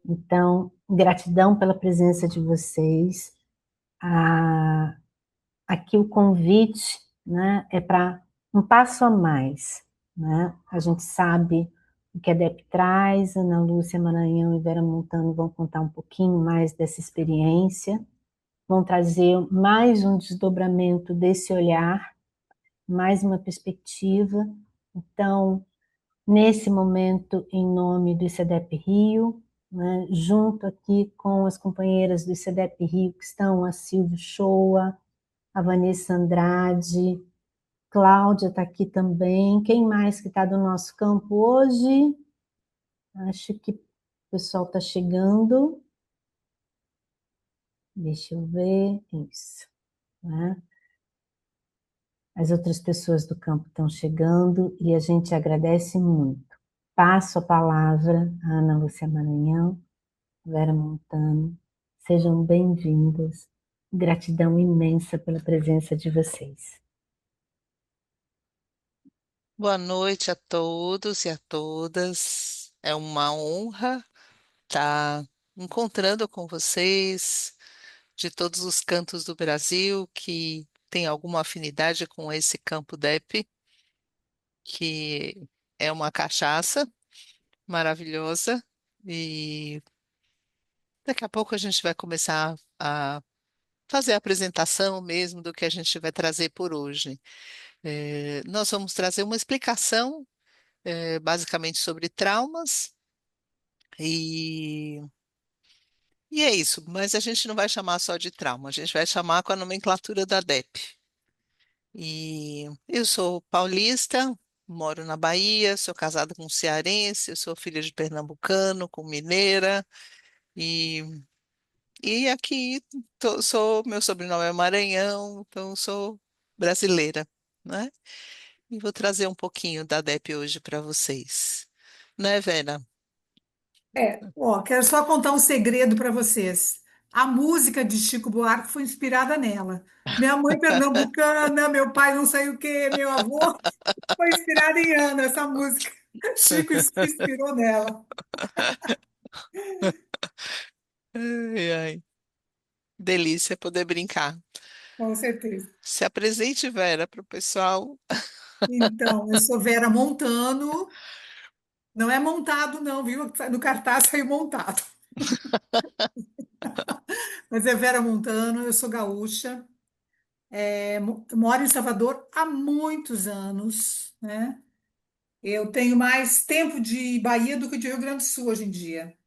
Então, gratidão pela presença de vocês. Ah, aqui o convite, né, é para um passo a mais, né? A gente sabe o que a DEP traz, Ana Lúcia Maranhão e Vera Montano vão contar um pouquinho mais dessa experiência, vão trazer mais um desdobramento desse olhar, mais uma perspectiva. Então, nesse momento, em nome do ICEDEP Rio, né, junto aqui com as companheiras do ICEDEP Rio, que estão a Silvia Shoa, a Vanessa Andrade, Cláudia está aqui também. Quem mais que está do nosso campo hoje? Acho que o pessoal está chegando. Deixa eu ver. Isso. Né? As outras pessoas do campo estão chegando e a gente agradece muito. Passo a palavra à Ana Lúcia Maranhão, Vera Montano. Sejam bem-vindas. Gratidão imensa pela presença de vocês. Boa noite a todos e a todas. É uma honra estar encontrando com vocês de todos os cantos do Brasil que têm alguma afinidade com esse campo DEP, que é uma cachaça maravilhosa. E daqui a pouco a gente vai começar a fazer a apresentação mesmo do que a gente vai trazer por hoje. Nós vamos trazer uma explicação, basicamente sobre traumas. E, e é isso, mas a gente não vai chamar só de trauma, a gente vai chamar com a nomenclatura da DEP. E eu sou paulista, moro na Bahia, sou casada com um cearense, eu sou filha de pernambucano, com mineira, e, e aqui meu sobrenome é Maranhão, então sou brasileira, né? E vou trazer um pouquinho da DEP hoje para vocês. Né, Vera? Quero só contar um segredo para vocês. A música de Chico Buarque foi inspirada nela. Minha mãe pernambucana, meu pai não sei o quê, meu avô foi inspirado em Ana, essa música. Chico se inspirou nela, Ai, ai. Delícia poder brincar. com certeza. Se apresente, Vera, para o pessoal. Então, eu sou Vera Montano, não é montado não, viu? No cartaz saiu montado. Mas é Vera Montano, eu sou gaúcha, moro em Salvador há muitos anos, né? Eu tenho mais tempo de Bahia do que de Rio Grande do Sul hoje em dia.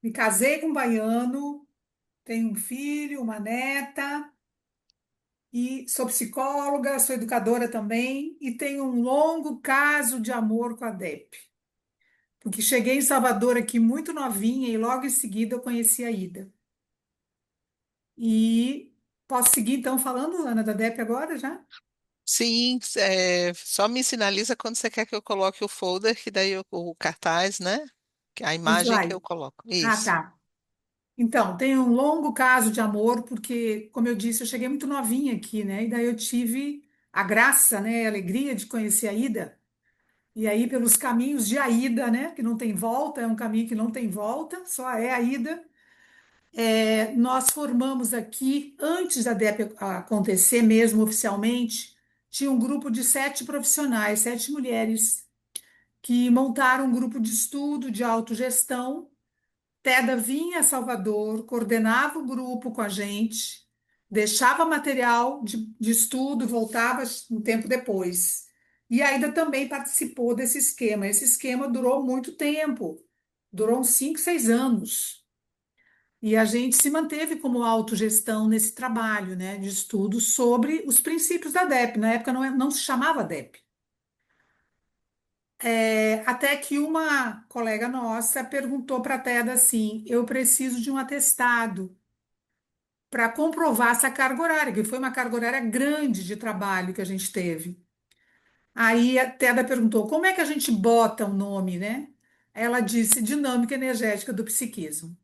Me casei com um baiano, tenho um filho, uma neta, e sou psicóloga, sou educadora também, e tenho um longo caso de amor com a DEP. Porque cheguei em Salvador aqui muito novinha e logo em seguida eu conheci a Ida. E posso seguir então falando, Ana, da DEP agora já? Sim, só me sinaliza quando você quer que eu coloque o folder, que daí o cartaz, né? A O imagem que eu slide. coloco. Ah, Isso. tá. Então, tenho um longo caso de amor, porque, como eu disse, eu cheguei muito novinha aqui, né? E daí eu tive a graça, né, a alegria de conhecer a Ida. E aí, pelos caminhos de Aida, né, que não tem volta, é um caminho que não tem volta, só é a ida. Nós formamos aqui, antes da DEP acontecer mesmo oficialmente, tinha um grupo de 7 profissionais, 7 mulheres, que montaram um grupo de estudo de autogestão. Teda vinha a Salvador, coordenava o grupo com a gente, deixava material de estudo, voltava um tempo depois. E ainda também participou desse esquema. Esse esquema durou muito tempo, durou uns 5, 6 anos. E a gente se manteve como autogestão nesse trabalho, né, de estudo sobre os princípios da DEP. Na época não se chamava DEP. Até que uma colega nossa perguntou para a Teda assim: eu preciso de um atestado para comprovar essa carga horária, que foi uma carga horária grande de trabalho que a gente teve. Aí a Teda perguntou: como é que a gente bota o nome, né? Ela disse: dinâmica energética do psiquismo.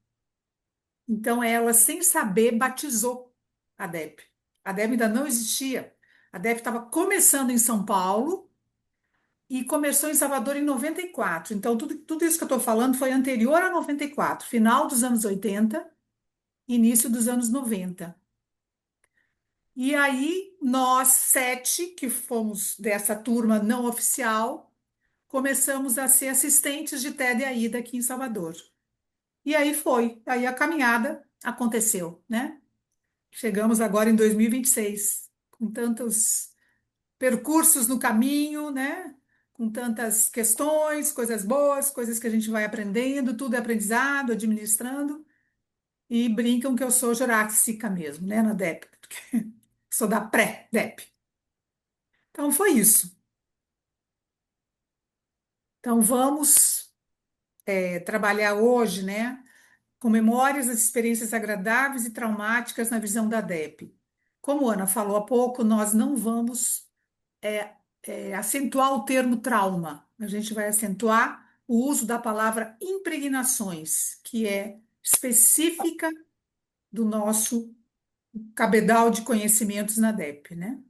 Então ela, sem saber, batizou a DEP. A DEP ainda não existia. A DEP estava começando em São Paulo. e começou em Salvador em 94. Então, tudo isso que eu estou falando foi anterior a 94, final dos anos 80, início dos anos 90. E aí, nós sete, que fomos dessa turma não oficial, começamos a ser assistentes de Ted e Aida aqui em Salvador. E aí foi, aí a caminhada aconteceu, né? Chegamos agora em 2026, com tantos percursos no caminho, né? Com tantas questões, coisas boas, coisas que a gente vai aprendendo, tudo é aprendizado, administrando, e brincam que eu sou jurássica mesmo, né, na DEP, porque sou da pré-DEP. Então foi isso. Então vamos trabalhar hoje, né, com memórias das experiências agradáveis e traumáticas na visão da DEP. Como a Ana falou há pouco, nós não vamos acentuar o termo trauma. A gente vai acentuar o uso da palavra impregnações, que é específica do nosso cabedal de conhecimentos na DEP, né?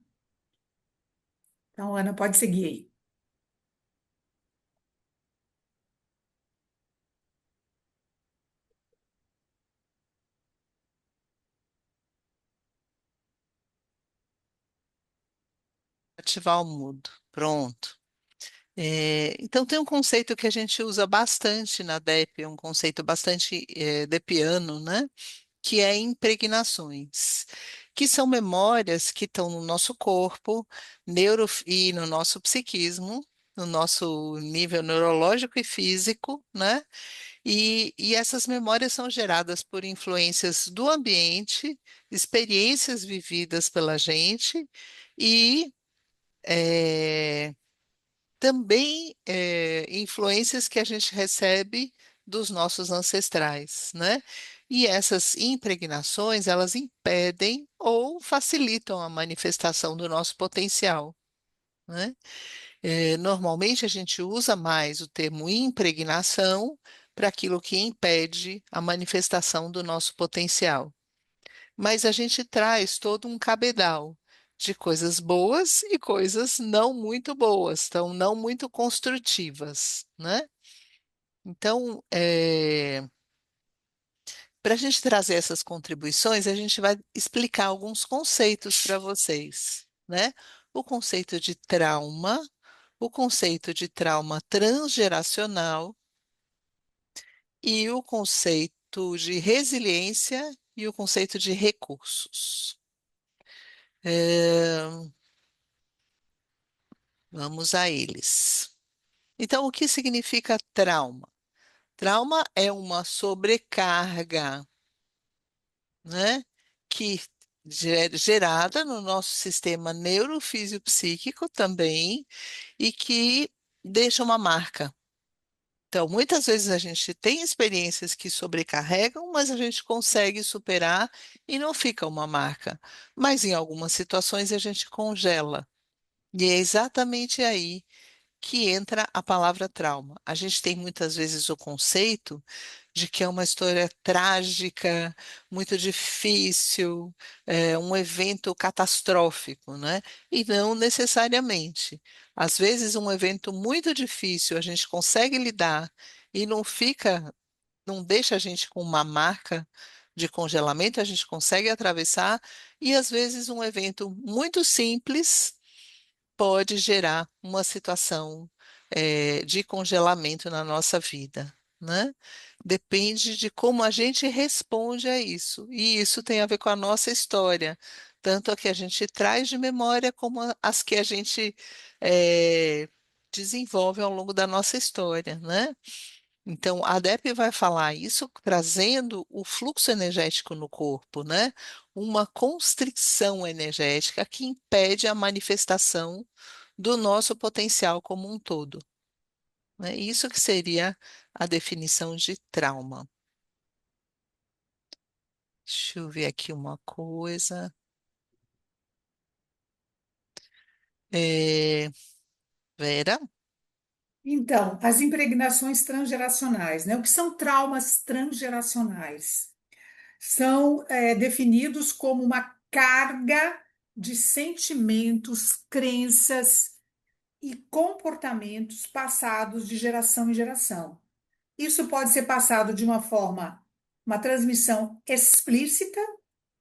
Então, Ana, pode seguir aí. Ativar o mudo. Pronto. Então, tem um conceito que a gente usa bastante na DEP, um conceito bastante depiano, né? Que é impregnações, que são memórias que estão no nosso corpo, e no nosso psiquismo, no nosso nível neurológico e físico, né? E essas memórias são geradas por influências do ambiente, experiências vividas pela gente e eh, também influências que a gente recebe dos nossos ancestrais, né? E essas impregnações, elas impedem ou facilitam a manifestação do nosso potencial, né? Normalmente a gente usa mais o termo impregnação para aquilo que impede a manifestação do nosso potencial. Mas a gente traz todo um cabedal de coisas boas e coisas não muito boas, então não muito construtivas, né? Então, para a gente trazer essas contribuições, a gente vai explicar alguns conceitos para vocês, né? O conceito de trauma, o conceito de trauma transgeracional e o conceito de resiliência e o conceito de recursos. É, Vamos a eles. Então, o que significa trauma? Trauma é uma sobrecarga, né, que gerada no nosso sistema neurofisiopsíquico também e que deixa uma marca. Então, muitas vezes a gente tem experiências que sobrecarregam, mas a gente consegue superar e não fica uma marca. Mas em algumas situações a gente congela. E é exatamente aí que entra a palavra trauma. A gente tem muitas vezes o conceito de que é uma história trágica, muito difícil, um evento catastrófico, né? E não necessariamente. Às vezes, um evento muito difícil a gente consegue lidar e não fica, não deixa a gente com uma marca de congelamento, a gente consegue atravessar, e às vezes um evento muito simples pode gerar uma situação de congelamento na nossa vida, né? Depende de como a gente responde a isso. E isso tem a ver com a nossa história, tanto a que a gente traz de memória, como as que a gente eh, desenvolve ao longo da nossa história, né? Então, a ADEP vai falar isso trazendo o fluxo energético no corpo, né? Uma constrição energética que impede a manifestação do nosso potencial como um todo, né? Isso que seria a definição de trauma. Deixa eu ver aqui uma coisa. É, Vera? Então, as impregnações transgeracionais, né? O que são traumas transgeracionais? São definidos como uma carga de sentimentos, crenças e comportamentos passados de geração em geração. Isso pode ser passado de uma forma, uma transmissão explícita,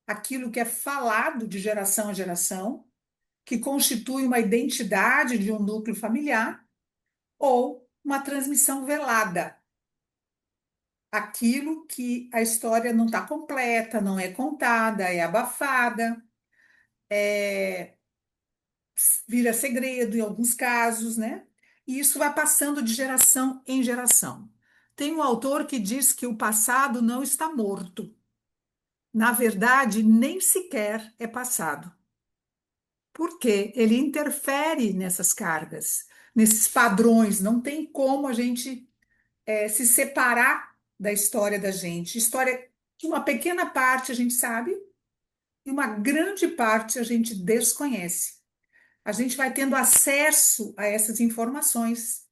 aquilo que é falado de geração a geração, que constitui uma identidade de um núcleo familiar, ou uma transmissão velada, aquilo que a história não está completa, não é contada, é abafada, é, vira segredo em alguns casos, né? E isso vai passando de geração em geração. Tem um autor que diz que o passado não está morto. Na verdade, nem sequer é passado, porque ele interfere nessas cargas, nesses padrões. Não tem como a gente se separar da história da gente. História que uma pequena parte a gente sabe e uma grande parte a gente desconhece. A gente vai tendo acesso a essas informações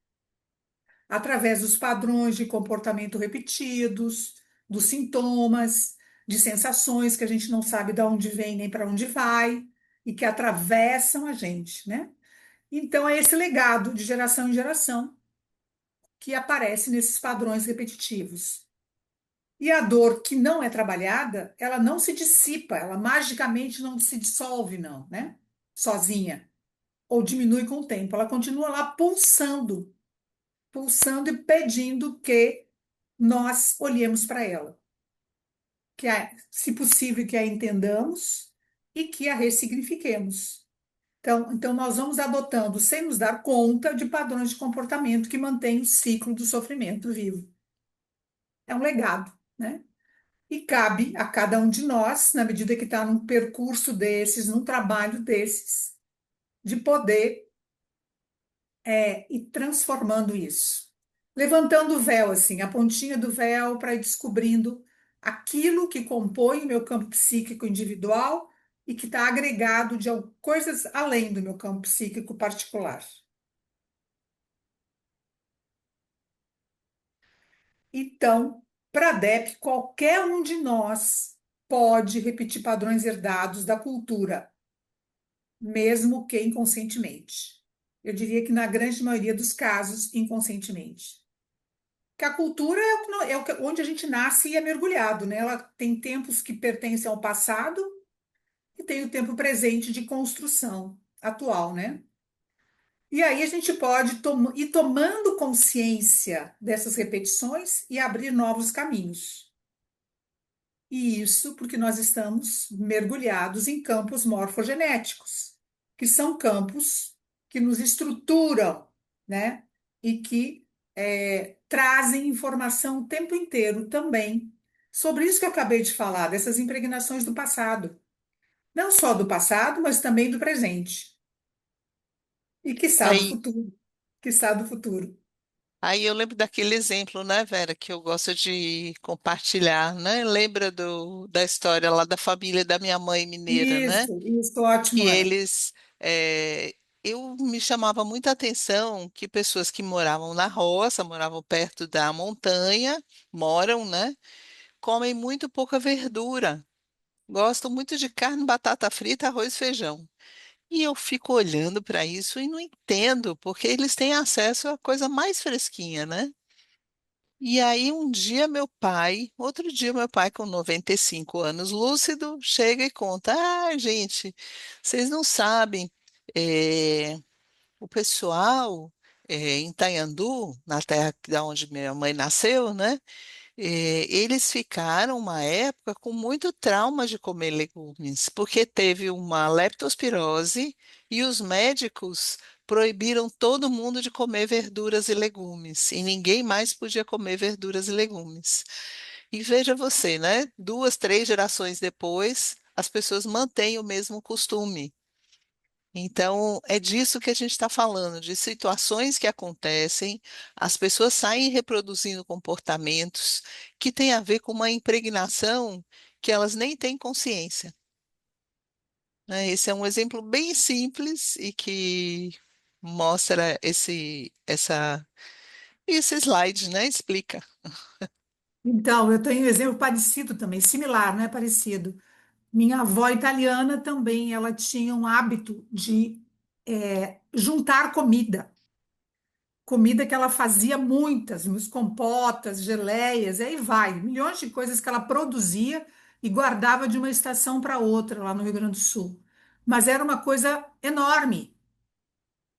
através dos padrões de comportamento repetidos, dos sintomas, de sensações que a gente não sabe de onde vem nem para onde vai e que atravessam a gente, né? Então é esse legado de geração em geração que aparece nesses padrões repetitivos. E a dor que não é trabalhada, ela não se dissipa, ela magicamente não se dissolve, não, né? Sozinha, ou diminui com o tempo. Ela continua lá pulsando, pulsando e pedindo que nós olhemos para ela, se possível, que a entendamos e que a ressignifiquemos. Então, nós vamos adotando, sem nos dar conta, de padrões de comportamento que mantêm o ciclo do sofrimento vivo. É um legado, né? E cabe a cada um de nós, na medida que está num percurso desses, num trabalho desses, de poder ir transformando isso. Levantando o véu, assim, a pontinha do véu para ir descobrindo aquilo que compõe o meu campo psíquico individual e que está agregado de coisas além do meu campo psíquico particular. Então, para a DEP, qualquer um de nós pode repetir padrões herdados da cultura, mesmo que inconscientemente. Eu diria que na grande maioria dos casos, inconscientemente. Que a cultura onde a gente nasce e é mergulhado, né? Ela tem tempos que pertencem ao passado e tem o tempo presente de construção atual, né? E aí a gente pode ir tomando consciência dessas repetições e abrir novos caminhos. E isso porque nós estamos mergulhados em campos morfogenéticos, que são campos que nos estruturam, né? E que trazem informação o tempo inteiro também sobre isso que eu acabei de falar, dessas impregnações do passado. Não só do passado, mas também do presente. E quiçá do Aí, futuro. Quiçá do futuro. aí eu lembro daquele exemplo, né, Vera, que eu gosto de compartilhar, né? Lembra da história lá da família da minha mãe mineira, né? Isso, Que ótimo é. eles, eu me chamava muita atenção que pessoas que moravam na roça, moravam perto da montanha, moram, né? Comem muito pouca verdura. Gostam muito de carne, batata frita, arroz e feijão. E eu fico olhando para isso e não entendo, porque eles têm acesso à coisa mais fresquinha, né? E aí outro dia meu pai com 95 anos, lúcido, chega e conta: "Ah, gente, vocês não sabem, eh, o pessoal em Itanhandu, na terra da onde minha mãe nasceu, né? Eles ficaram uma época com muito trauma de comer legumes, porque teve uma leptospirose e os médicos proibiram todo mundo de comer verduras e legumes, e ninguém mais podia comer verduras e legumes. E veja você, né? 2, 3 gerações depois, as pessoas mantêm o mesmo costume. Então, é disso que a gente está falando, de situações que acontecem, as pessoas saem reproduzindo comportamentos que têm a ver com uma impregnação que elas nem têm consciência, né? Esse é um exemplo bem simples e que mostra esse slide, né? Explica. Então, eu tenho um exemplo parecido também, similar, não é parecido. Minha avó italiana também, ela tinha um hábito de juntar comida. Comida que ela fazia muitas, compotas, geleias, e aí vai, milhões de coisas que ela produzia e guardava de uma estação para outra lá no Rio Grande do Sul. Mas era uma coisa enorme.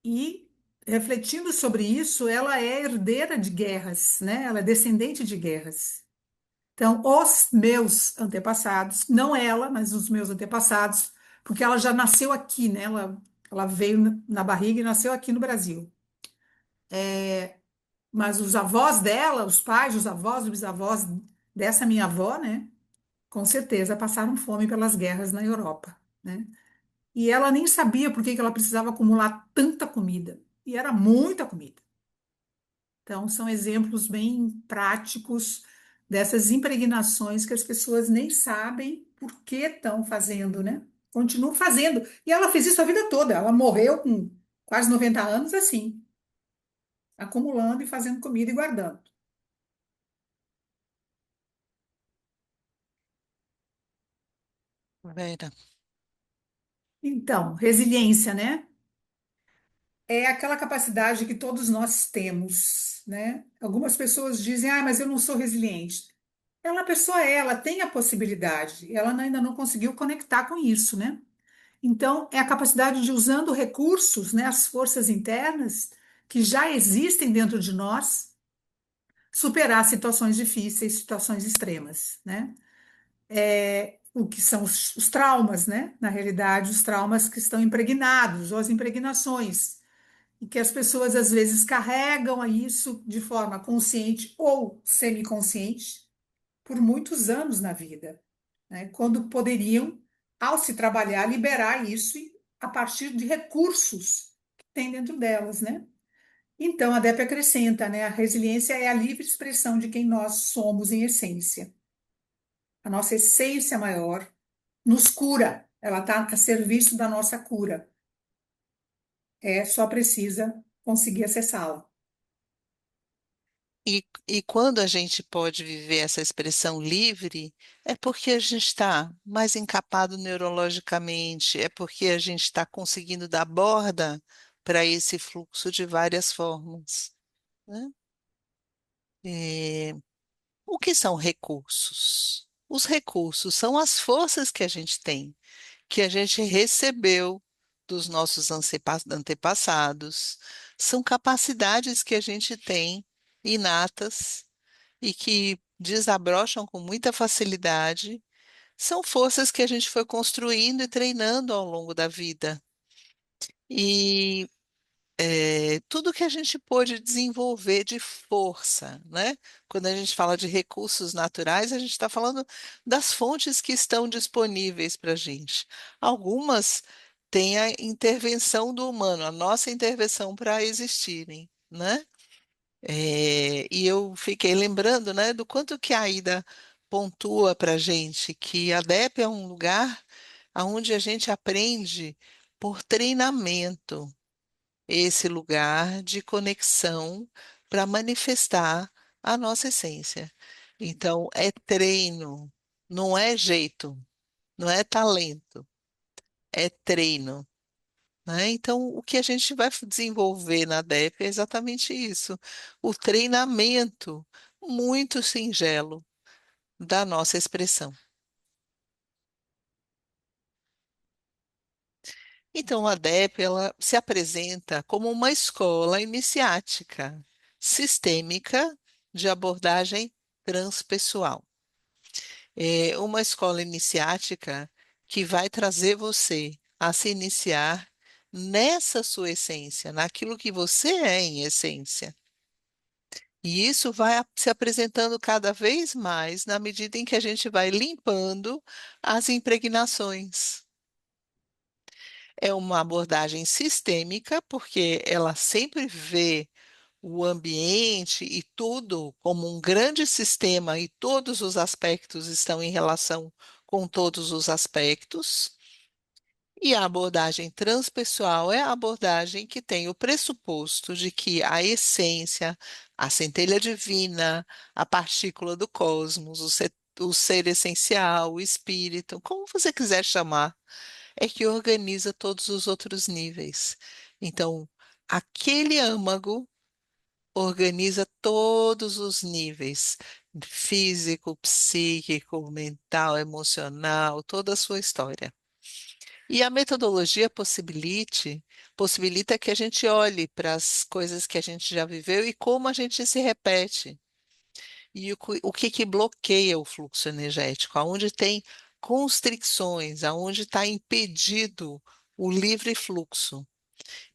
E refletindo sobre isso, ela é herdeira de guerras, né? Ela é descendente de guerras. Então, os meus antepassados, não ela, mas os meus antepassados, porque ela já nasceu aqui, né? Ela veio na barriga e nasceu aqui no Brasil. Mas os avós dela, os pais, os avós, os bisavós dessa minha avó, né? Com certeza passaram fome pelas guerras na Europa, né? E ela nem sabia por que que ela precisava acumular tanta comida. E era muita comida. Então, são exemplos bem práticos dessas impregnações que as pessoas nem sabem por que estão fazendo, né? Continuam fazendo. E ela fez isso a vida toda. Ela morreu com quase 90 anos assim, acumulando e fazendo comida e guardando. Vera. Então, resiliência, né? É aquela capacidade que todos nós temos, né? Algumas pessoas dizem, ah, mas eu não sou resiliente. Ela, a pessoa é, ela tem a possibilidade, ela ainda não conseguiu conectar com isso, né? Então, é a capacidade de, usando recursos, né, as forças internas que já existem dentro de nós, superar situações difíceis, situações extremas, né? O que são os traumas, né? Na realidade, os traumas que estão impregnados, ou as impregnações, e que as pessoas às vezes carregam a isso de forma consciente ou semiconsciente por muitos anos na vida, né? Quando poderiam, ao se trabalhar, liberar isso a partir de recursos que tem dentro delas, né? Então, a DEP acrescenta, né? A resiliência é a livre expressão de quem nós somos em essência. A nossa essência maior nos cura, ela está a serviço da nossa cura. Só precisa conseguir acessá-la. E quando a gente pode viver essa expressão livre, é porque a gente está mais encapado neurologicamente, é porque a gente está conseguindo dar borda para esse fluxo de várias formas, né? É, o que são recursos? Os recursos são as forças que a gente tem, que a gente recebeu dos nossos antepassados, são capacidades que a gente tem inatas e que desabrocham com muita facilidade, são forças que a gente foi construindo e treinando ao longo da vida. E tudo que a gente pôde desenvolver de força, né? Quando a gente fala de recursos naturais, a gente está falando das fontes que estão disponíveis para a gente. Algumas têm a intervenção do humano, a nossa intervenção para existirem, né? E eu fiquei lembrando, né, do quanto que a Ida pontua para a gente que a DEP é um lugar onde a gente aprende por treinamento esse lugar de conexão para manifestar a nossa essência. Então, é treino, não é jeito, não é talento, é treino, né? Então, o que a gente vai desenvolver na DEP é exatamente isso, o treinamento muito singelo da nossa expressão. Então, a DEP, ela se apresenta como uma escola iniciática, sistêmica de abordagem transpessoal. É uma escola iniciática que vai trazer você a se iniciar nessa sua essência, naquilo que você é em essência. E isso vai se apresentando cada vez mais na medida em que a gente vai limpando as impregnações. É uma abordagem sistêmica, porque ela sempre vê o ambiente e tudo como um grande sistema e todos os aspectos estão em relação com todos os aspectos. E a abordagem transpessoal é a abordagem que tem o pressuposto de que a essência, a centelha divina, a partícula do cosmos, o ser essencial, o espírito, como você quiser chamar, é que organiza todos os outros níveis. Então, aquele âmago organiza todos os níveis, físico, psíquico, mental, emocional, toda a sua história. E a metodologia possibilita que a gente olhe para as coisas que a gente já viveu e como a gente se repete. E o que que bloqueia o fluxo energético, aonde tem constricções, aonde está impedido o livre fluxo.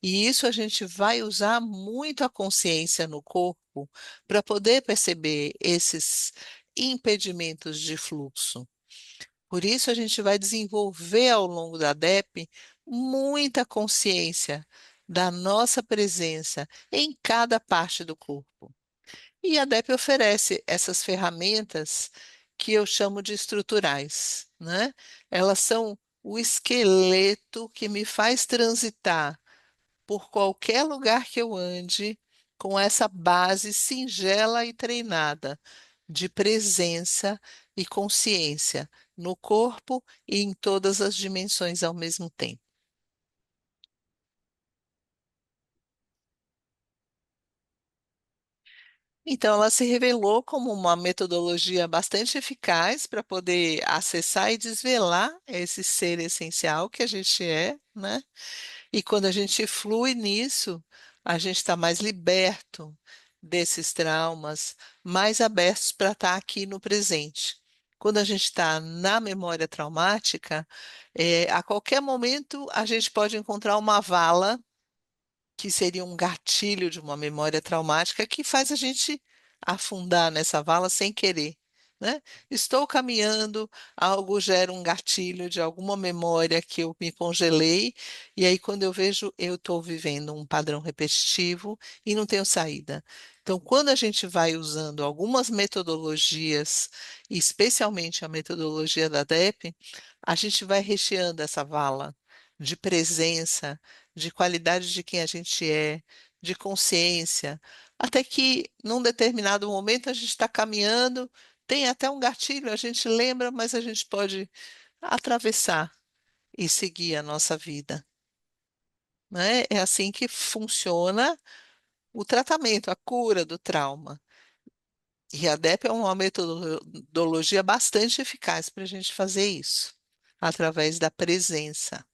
E isso a gente vai usar muito a consciência no corpo para poder perceber esses impedimentos de fluxo. Por isso a gente vai desenvolver ao longo da DEP muita consciência da nossa presença em cada parte do corpo. E a DEP oferece essas ferramentas que eu chamo de estruturais, né? Elas são o esqueleto que me faz transitar por qualquer lugar que eu ande, com essa base singela e treinada de presença e consciência no corpo e em todas as dimensões ao mesmo tempo. Então, ela se revelou como uma metodologia bastante eficaz para poder acessar e desvelar esse ser essencial que a gente é, né? E quando a gente flui nisso, a gente está mais liberto desses traumas, mais abertos para estar aqui no presente. Quando a gente está na memória traumática, a qualquer momento a gente pode encontrar uma vala que seria um gatilho de uma memória traumática que faz a gente afundar nessa vala sem querer, né? Estou caminhando, algo gera um gatilho de alguma memória que eu me congelei, e aí quando eu vejo, eu estou vivendo um padrão repetitivo e não tenho saída. Então, quando a gente vai usando algumas metodologias, especialmente a metodologia da DEP, a gente vai recheando essa vala de presença, de qualidade de quem a gente é, de consciência, até que num determinado momento a gente está caminhando, tem até um gatilho, a gente lembra, mas a gente pode atravessar e seguir a nossa vida, né? É assim que funciona o tratamento, a cura do trauma. E a DEP é uma metodologia bastante eficaz para a gente fazer isso, através da presença.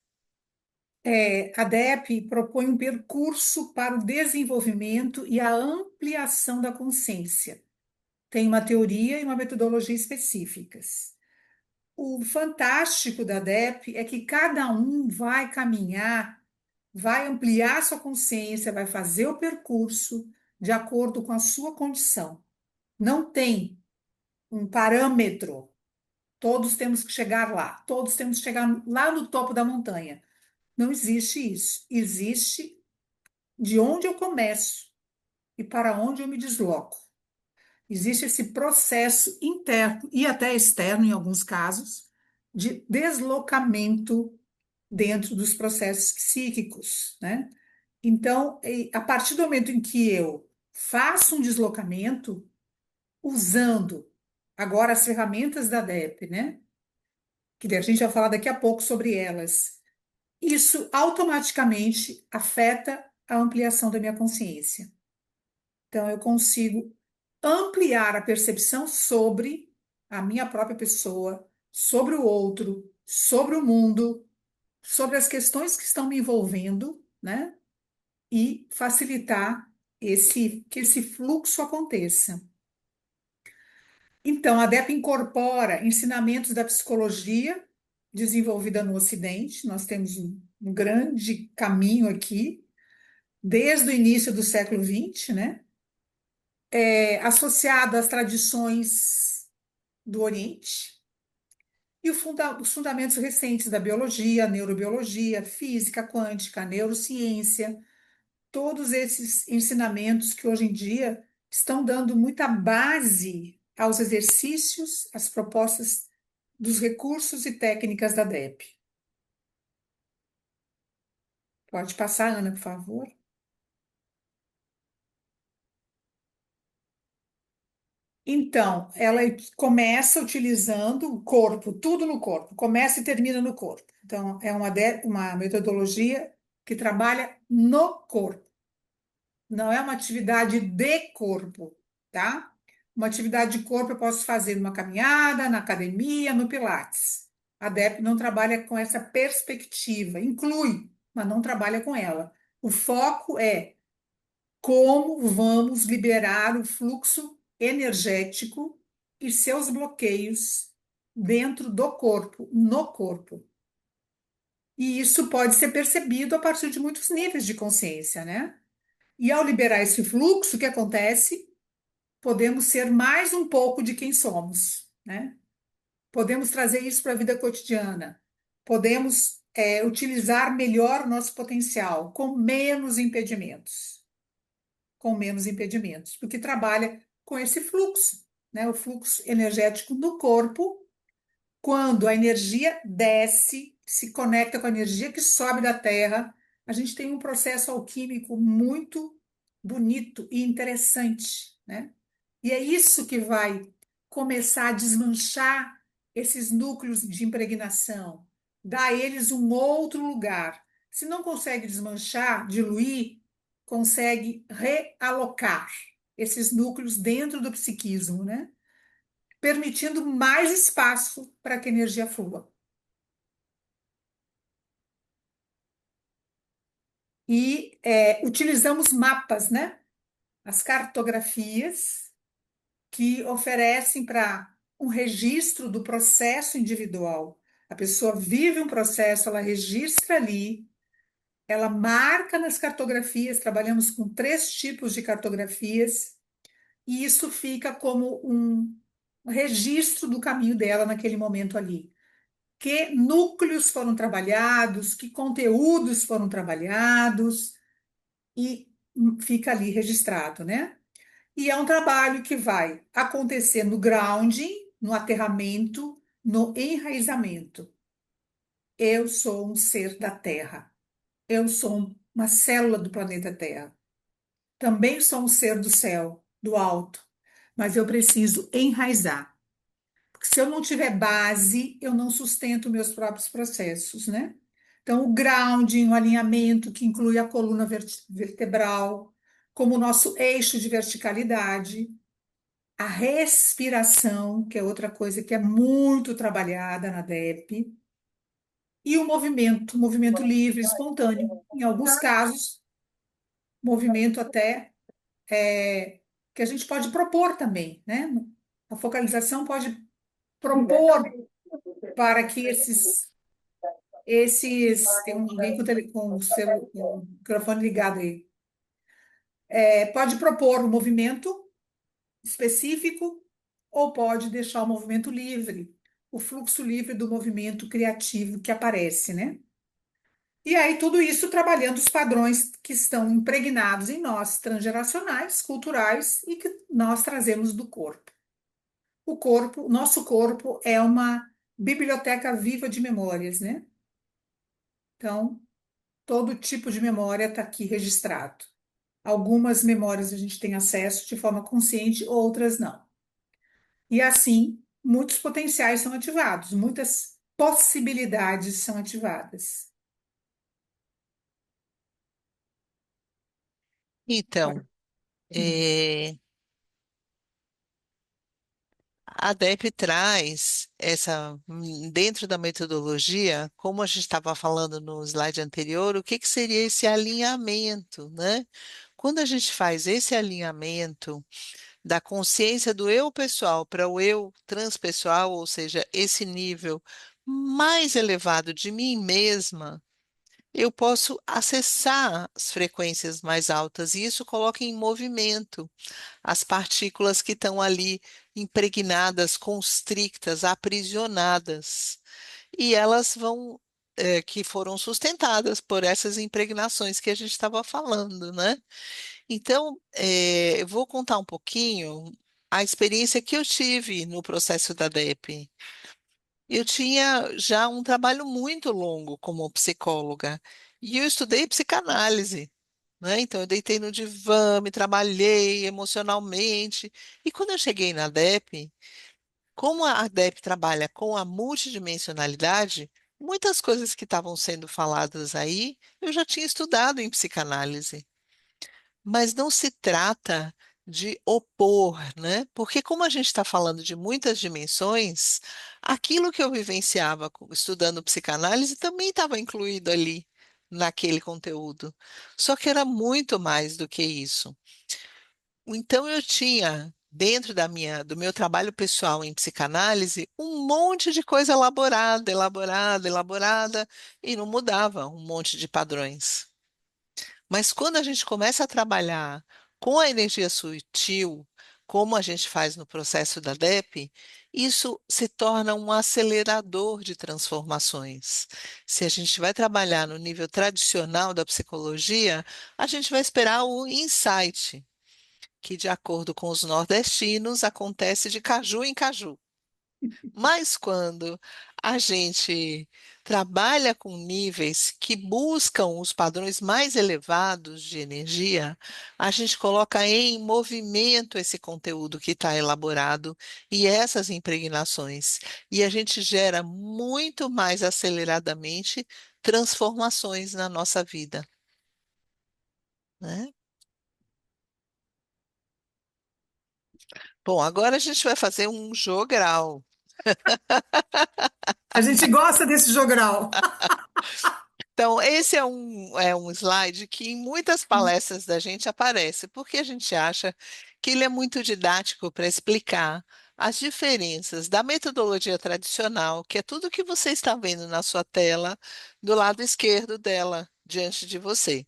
A DEP propõe um percurso para o desenvolvimento e a ampliação da consciência. Tem uma teoria e uma metodologia específicas. O fantástico da DEP é que cada um vai caminhar, vai ampliar sua consciência, vai fazer o percurso de acordo com a sua condição. Não tem um parâmetro. Todos temos que chegar lá, todos temos que chegar lá no topo da montanha. Não existe isso. Existe de onde eu começo e para onde eu me desloco. Existe esse processo interno e até externo, em alguns casos, de deslocamento dentro dos processos psíquicos, né? Então, a partir do momento em que eu faço um deslocamento, usando agora as ferramentas da DEP, né? Que a gente vai falar daqui a pouco sobre elas, isso automaticamente afeta a ampliação da minha consciência. Então, eu consigo ampliar a percepção sobre a minha própria pessoa, sobre o outro, sobre o mundo, sobre as questões que estão me envolvendo, né? E facilitar que esse fluxo aconteça. Então, a DEP incorpora ensinamentos da psicologia desenvolvida no Ocidente. Nós temos um grande caminho aqui, desde o início do século XX, né? Associado às tradições do Oriente, e os fundamentos recentes da biologia, neurobiologia, física quântica, neurociência, todos esses ensinamentos que hoje em dia estão dando muita base aos exercícios, às propostas dos recursos e técnicas da DEP. Pode passar, Ana, por favor. Então, ela começa utilizando o corpo, tudo no corpo, começa e termina no corpo. Então, é uma metodologia que trabalha no corpo, não é uma atividade de corpo, tá? Uma atividade de corpo eu posso fazer numa caminhada, na academia, no Pilates. A DEP não trabalha com essa perspectiva, inclui, mas não trabalha com ela. O foco é como vamos liberar o fluxo energético e seus bloqueios dentro do corpo, no corpo. E isso pode ser percebido a partir de muitos níveis de consciência, né? E ao liberar esse fluxo, o que acontece? Podemos ser mais um pouco de quem somos, né? Podemos trazer isso para a vida cotidiana. Podemos, utilizar melhor o nosso potencial, com menos impedimentos, porque trabalha com esse fluxo, né? O fluxo energético no corpo, quando a energia desce, se conecta com a energia que sobe da Terra, a gente tem um processo alquímico muito bonito e interessante, né? E é isso que vai começar a desmanchar esses núcleos de impregnação, dar a eles um outro lugar. Se não consegue desmanchar, diluir, consegue realocar esses núcleos dentro do psiquismo, né? Permitindo mais espaço para que a energia flua. E utilizamos mapas, né? As cartografias que oferecem para um registro do processo individual. A pessoa vive um processo, ela registra ali, ela marca nas cartografias, trabalhamos com 3 tipos de cartografias, e isso fica como um registro do caminho dela naquele momento ali. Que núcleos foram trabalhados, que conteúdos foram trabalhados, e fica ali registrado, né? E é um trabalho que vai acontecer no grounding, no aterramento, no enraizamento. Eu sou um ser da Terra. Eu sou uma célula do planeta Terra. Também sou um ser do céu, do alto, mas eu preciso enraizar. Porque se eu não tiver base, eu não sustento meus próprios processos, né? Então, o grounding, o alinhamento, que inclui a coluna vertebral, como o nosso eixo de verticalidade, a respiração, que é outra coisa que é muito trabalhada na DEP, e o movimento livre, espontâneo. Em alguns casos, movimento até que a gente pode propor também, né? A focalização pode propor para que tem alguém com com o microfone ligado aí. Pode propor um movimento específico ou pode deixar o movimento livre, o fluxo livre do movimento criativo que aparece, né? E aí, tudo isso trabalhando os padrões que estão impregnados em nós, transgeracionais, culturais, e que nós trazemos do corpo. O nosso corpo é uma biblioteca viva de memórias, né? Então, todo tipo de memória está aqui registrado. Algumas memórias a gente tem acesso de forma consciente, outras não. E assim, muitos potenciais são ativados, muitas possibilidades são ativadas. Então, é, a DEP traz dentro da metodologia, como a gente estava falando no slide anterior, o que que seria esse alinhamento, né? Quando a gente faz esse alinhamento da consciência do eu pessoal para o eu transpessoal, ou seja, esse nível mais elevado de mim mesma, eu posso acessar as frequências mais altas e isso coloca em movimento as partículas que estão ali impregnadas, constrictas, aprisionadas. E elas vão, que foram sustentadas por essas impregnações que a gente estava falando, né? Então, eu vou contar um pouquinho a experiência que eu tive no processo da DEP. Eu tinha já um trabalho muito longo como psicóloga e eu estudei psicanálise. né? Então, eu deitei no divã, me trabalhei emocionalmente. E quando eu cheguei na DEP, como a DEP trabalha com a multidimensionalidade, muitas coisas que estavam sendo faladas aí, eu já tinha estudado em psicanálise. Mas não se trata de opor, né? Porque como a gente está falando de muitas dimensões, aquilo que eu vivenciava estudando psicanálise também estava incluído ali naquele conteúdo. Só que era muito mais do que isso. Então eu tinha dentro do meu trabalho pessoal em psicanálise um monte de coisa elaborada, elaborada, elaborada e não mudava um monte de padrões. Mas quando a gente começa a trabalhar com a energia sutil, como a gente faz no processo da DEP, isso se torna um acelerador de transformações. Se a gente vai trabalhar no nível tradicional da psicologia, a gente vai esperar o insight, que, de acordo com os nordestinos, acontece de caju em caju. Mas quando a gente trabalha com níveis que buscam os padrões mais elevados de energia, a gente coloca em movimento esse conteúdo que está elaborado e essas impregnações. E a gente gera muito mais aceleradamente transformações na nossa vida, né? Bom, agora a gente vai fazer um jogral. A gente gosta desse jogral. Então, esse é um slide que em muitas palestras da gente aparece, porque a gente acha que ele é muito didático para explicar as diferenças da metodologia tradicional, que é tudo que você está vendo na sua tela, do lado esquerdo dela, diante de você.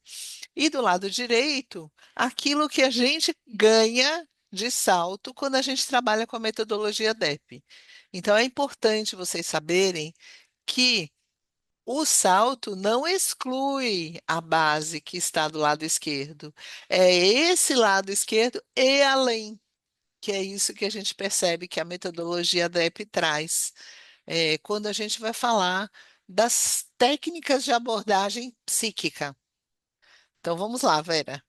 E do lado direito, aquilo que a gente ganha de salto quando a gente trabalha com a metodologia DEP. Então, é importante vocês saberem que o salto não exclui a base que está do lado esquerdo. É esse lado esquerdo e além, que é isso que a gente percebe que a metodologia DEP traz. Quando a gente vai falar das técnicas de abordagem psíquica. Então vamos lá, Vera.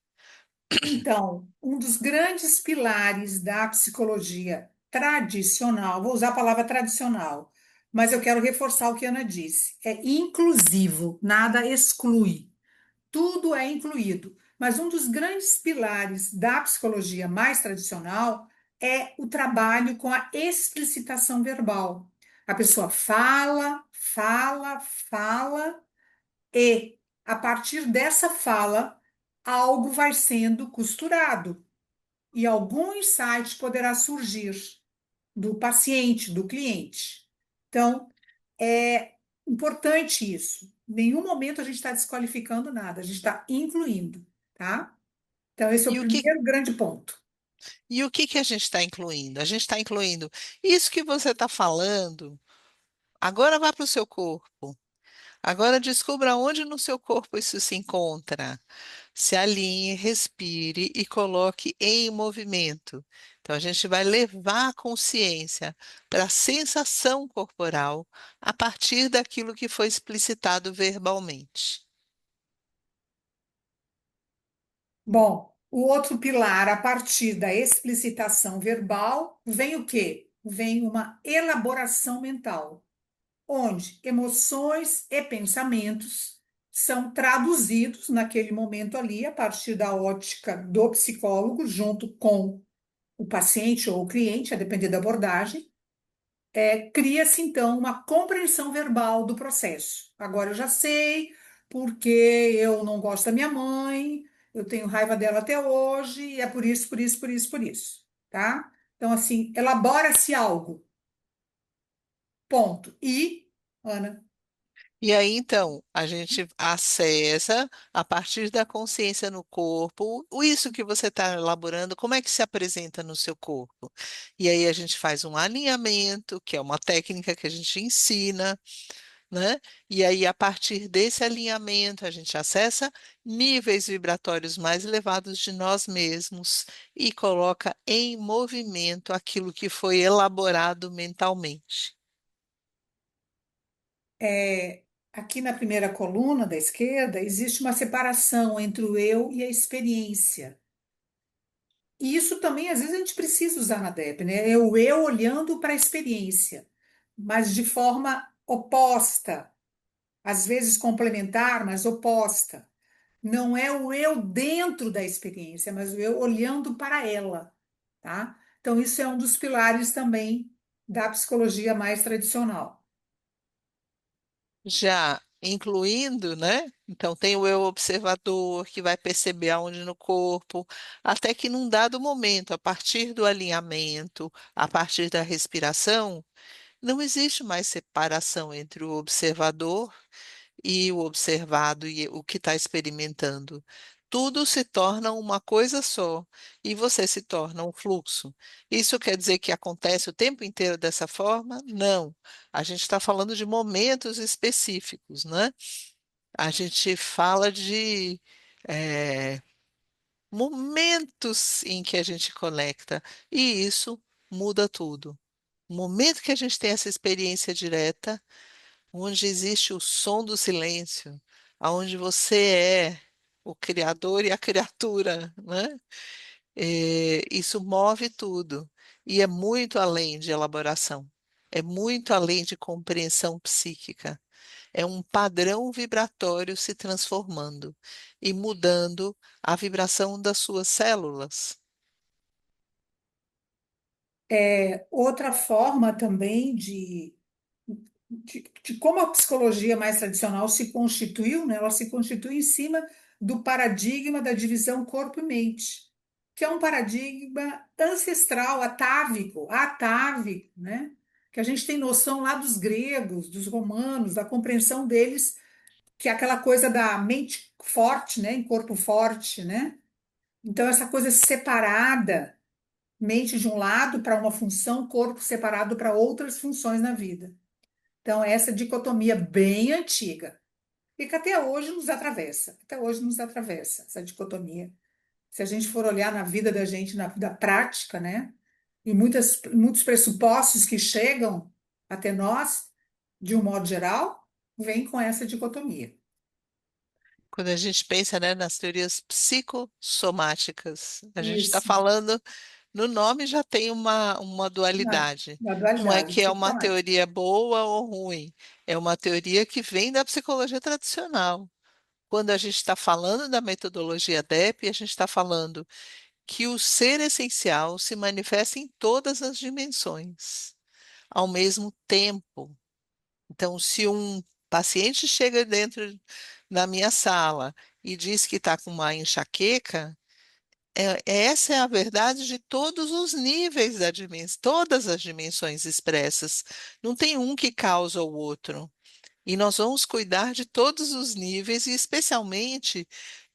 Então, um dos grandes pilares da psicologia tradicional, vou usar a palavra tradicional, mas eu quero reforçar o que a Ana disse, é inclusivo, nada exclui. Tudo é incluído. Mas um dos grandes pilares da psicologia mais tradicional é o trabalho com a explicitação verbal. A pessoa fala, fala, fala, e a partir dessa fala, algo vai sendo costurado e algum insight poderá surgir do paciente, do cliente. Então, é importante isso. Em nenhum momento a gente está desqualificando nada, a gente está incluindo, tá? Então, esse é o E o que, primeiro grande ponto. e o que que a gente está incluindo? A gente está incluindo isso que você está falando. Agora vá para o seu corpo. Agora descubra onde no seu corpo isso se encontra. Se alinhe, respire e coloque em movimento. Então, a gente vai levar a consciência para a sensação corporal a partir daquilo que foi explicitado verbalmente. Bom, o outro pilar, a partir da explicitação verbal, vem o quê? Vem uma elaboração mental, onde emoções e pensamentos são traduzidos naquele momento ali, a partir da ótica do psicólogo, junto com o paciente ou o cliente, a depender da abordagem, cria-se então uma compreensão verbal do processo. Agora eu já sei porque eu não gosto da minha mãe, eu tenho raiva dela até hoje, e é por isso, por isso, por isso, por isso, tá? Então, assim, elabora-se algo, ponto. E, Ana, E aí, então, a gente acessa, a partir da consciência no corpo, isso que você está elaborando, como é que se apresenta no seu corpo? E aí a gente faz um alinhamento, que é uma técnica que a gente ensina, né? E aí, a partir desse alinhamento, a gente acessa níveis vibratórios mais elevados de nós mesmos e coloca em movimento aquilo que foi elaborado mentalmente. aqui na primeira coluna da esquerda existe uma separação entre o eu e a experiência. E isso também, às vezes, a gente precisa usar na DEP, né? É o eu olhando para a experiência, mas de forma oposta, às vezes complementar, mas oposta. Não é o eu dentro da experiência, mas o eu olhando para ela, tá? Então, isso é um dos pilares também da psicologia mais tradicional. Já incluindo, né? Então, tem o eu observador que vai perceber aonde no corpo, até que num dado momento, a partir do alinhamento, a partir da respiração, não existe mais separação entre o observador e o observado e o que está experimentando. Tudo se torna uma coisa só e você se torna um fluxo. Isso quer dizer que acontece o tempo inteiro dessa forma? Não. A gente está falando de momentos específicos, né? A gente fala de eh, momentos em que a gente conecta e isso muda tudo. O momento que a gente tem essa experiência direta, onde existe o som do silêncio, aonde você é o criador e a criatura, né? Isso move tudo e é muito além de elaboração, é muito além de compreensão psíquica. É um padrão vibratório se transformando e mudando a vibração das suas células. Outra forma também de como a psicologia mais tradicional se constituiu, né? Ela se constitui em cima do paradigma da divisão corpo e mente, que é um paradigma ancestral, atávico, né? Que a gente tem noção lá dos gregos, dos romanos, da compreensão deles, que é aquela coisa da mente forte, né? Em corpo forte, né? Então, essa coisa separada, mente de um lado para uma função, corpo separado para outras funções na vida. Então, essa dicotomia bem antiga, e que até hoje nos atravessa essa dicotomia. Se a gente for olhar na vida da gente, na vida prática, né? E muitos pressupostos que chegam até nós, de um modo geral, vem com essa dicotomia. Quando a gente pensa, né, nas teorias psicossomáticas, a gente está Isso, falando, no nome já tem uma dualidade. na Não é dualidade que é uma psicossomática. teoria boa ou ruim, é uma teoria que vem da psicologia tradicional. Quando a gente está falando da metodologia DEP, a gente está falando que o ser essencial se manifesta em todas as dimensões, ao mesmo tempo. Então, se um paciente chega dentro da minha sala e diz que está com uma enxaqueca, essa é a verdade de todos os níveis da dimensão, todas as dimensões expressas. Não tem um que causa o outro. E nós vamos cuidar de todos os níveis e, especialmente,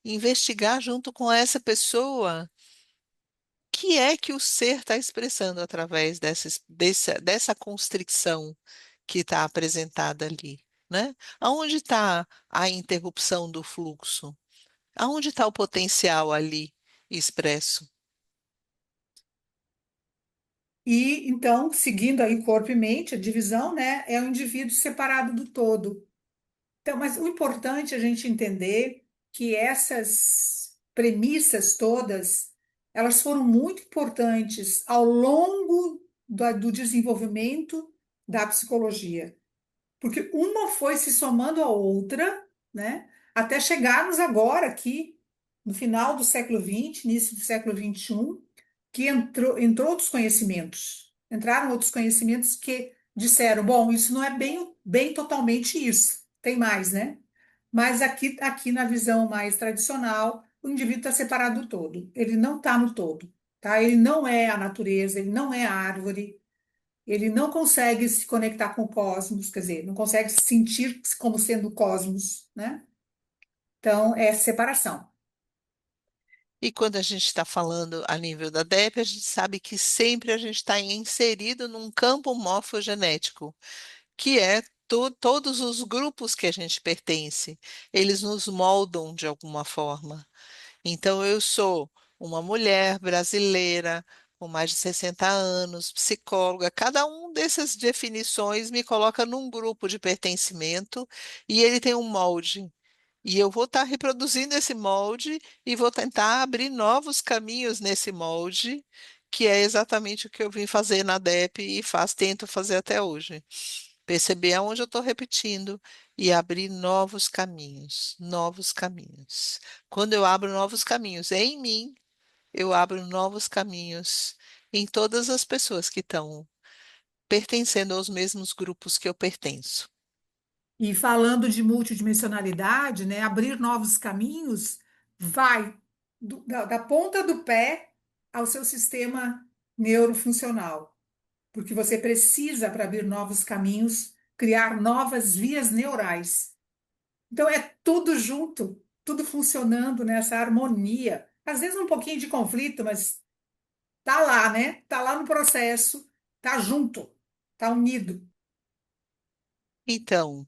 investigar junto com essa pessoa que é que o ser está expressando através dessa constricção que está apresentada ali, né? Aonde está a interrupção do fluxo? Aonde está o potencial ali expresso? E então, seguindo aí corpo e mente, a divisão, né, é o indivíduo separado do todo. Então, mas o importante é a gente entender que essas premissas todas, elas foram muito importantes ao longo do desenvolvimento da psicologia, porque uma foi se somando à outra, né, até chegarmos agora aqui no final do século XX, início do século XXI, que entrou outros conhecimentos, entraram outros conhecimentos que disseram, bom, isso não é bem totalmente isso, tem mais, né? Mas aqui na visão mais tradicional, o indivíduo está separado do todo, ele não está no todo, tá? Ele não é a natureza, ele não é a árvore, ele não consegue se conectar com o cosmos, quer dizer, não consegue se sentir como sendo o cosmos, né? Então, é separação. E quando a gente está falando a nível da DEP, a gente sabe que sempre a gente está inserido num campo morfogenético, que é todos os grupos que a gente pertence. Eles nos moldam de alguma forma. Então, eu sou uma mulher brasileira com mais de 60 anos, psicóloga. Cada um dessas definições me coloca num grupo de pertencimento e ele tem um molde. E eu vou estar reproduzindo esse molde e vou tentar abrir novos caminhos nesse molde, que é exatamente o que eu vim fazer na DEP e tento fazer até hoje. Perceber aonde eu estou repetindo e abrir novos caminhos, novos caminhos. Quando eu abro novos caminhos em mim, eu abro novos caminhos em todas as pessoas que estão pertencendo aos mesmos grupos que eu pertenço. E falando de multidimensionalidade, né, abrir novos caminhos vai da ponta do pé ao seu sistema neurofuncional, porque você precisa, para abrir novos caminhos, criar novas vias neurais. Então é tudo junto, tudo funcionando nessa harmonia. Às vezes um pouquinho de conflito, mas tá lá, né? Tá lá no processo, tá junto, tá unido. Então,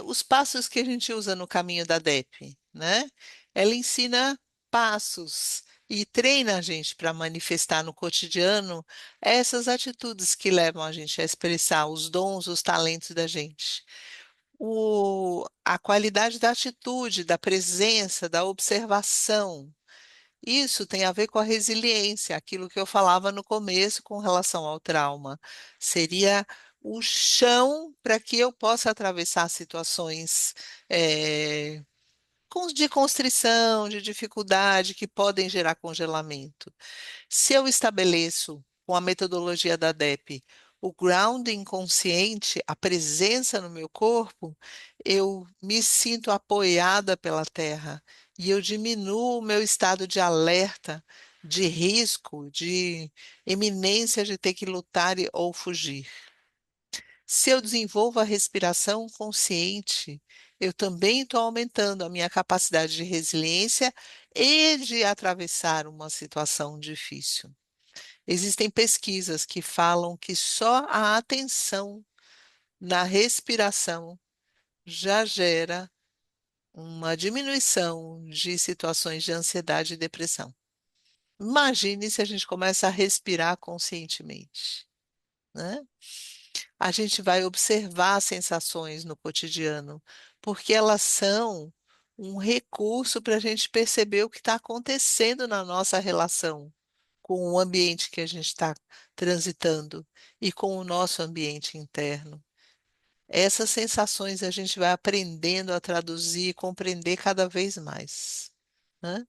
os passos que a gente usa no caminho da DEP, né? Ela ensina passos e treina a gente para manifestar no cotidiano essas atitudes que levam a gente a expressar os dons, os talentos da gente. A qualidade da atitude, da presença, da observação. Isso tem a ver com a resiliência, aquilo que eu falava no começo com relação ao trauma. Seria o chão para que eu possa atravessar situações de constrição, de dificuldade, que podem gerar congelamento. Se eu estabeleço, com a metodologia da DEP, o grounding consciente, a presença no meu corpo, eu me sinto apoiada pela terra e eu diminuo o meu estado de alerta, de risco, de iminência de ter que lutar ou fugir. Se eu desenvolvo a respiração consciente, eu também estou aumentando a minha capacidade de resiliência e de atravessar uma situação difícil. Existem pesquisas que falam que só a atenção na respiração já gera uma diminuição de situações de ansiedade e depressão. Imagine se a gente começa a respirar conscientemente, né? A gente vai observar as sensações no cotidiano, porque elas são um recurso para a gente perceber o que está acontecendo na nossa relação com o ambiente que a gente está transitando e com o nosso ambiente interno. Essas sensações a gente vai aprendendo a traduzir e compreender cada vez mais, né?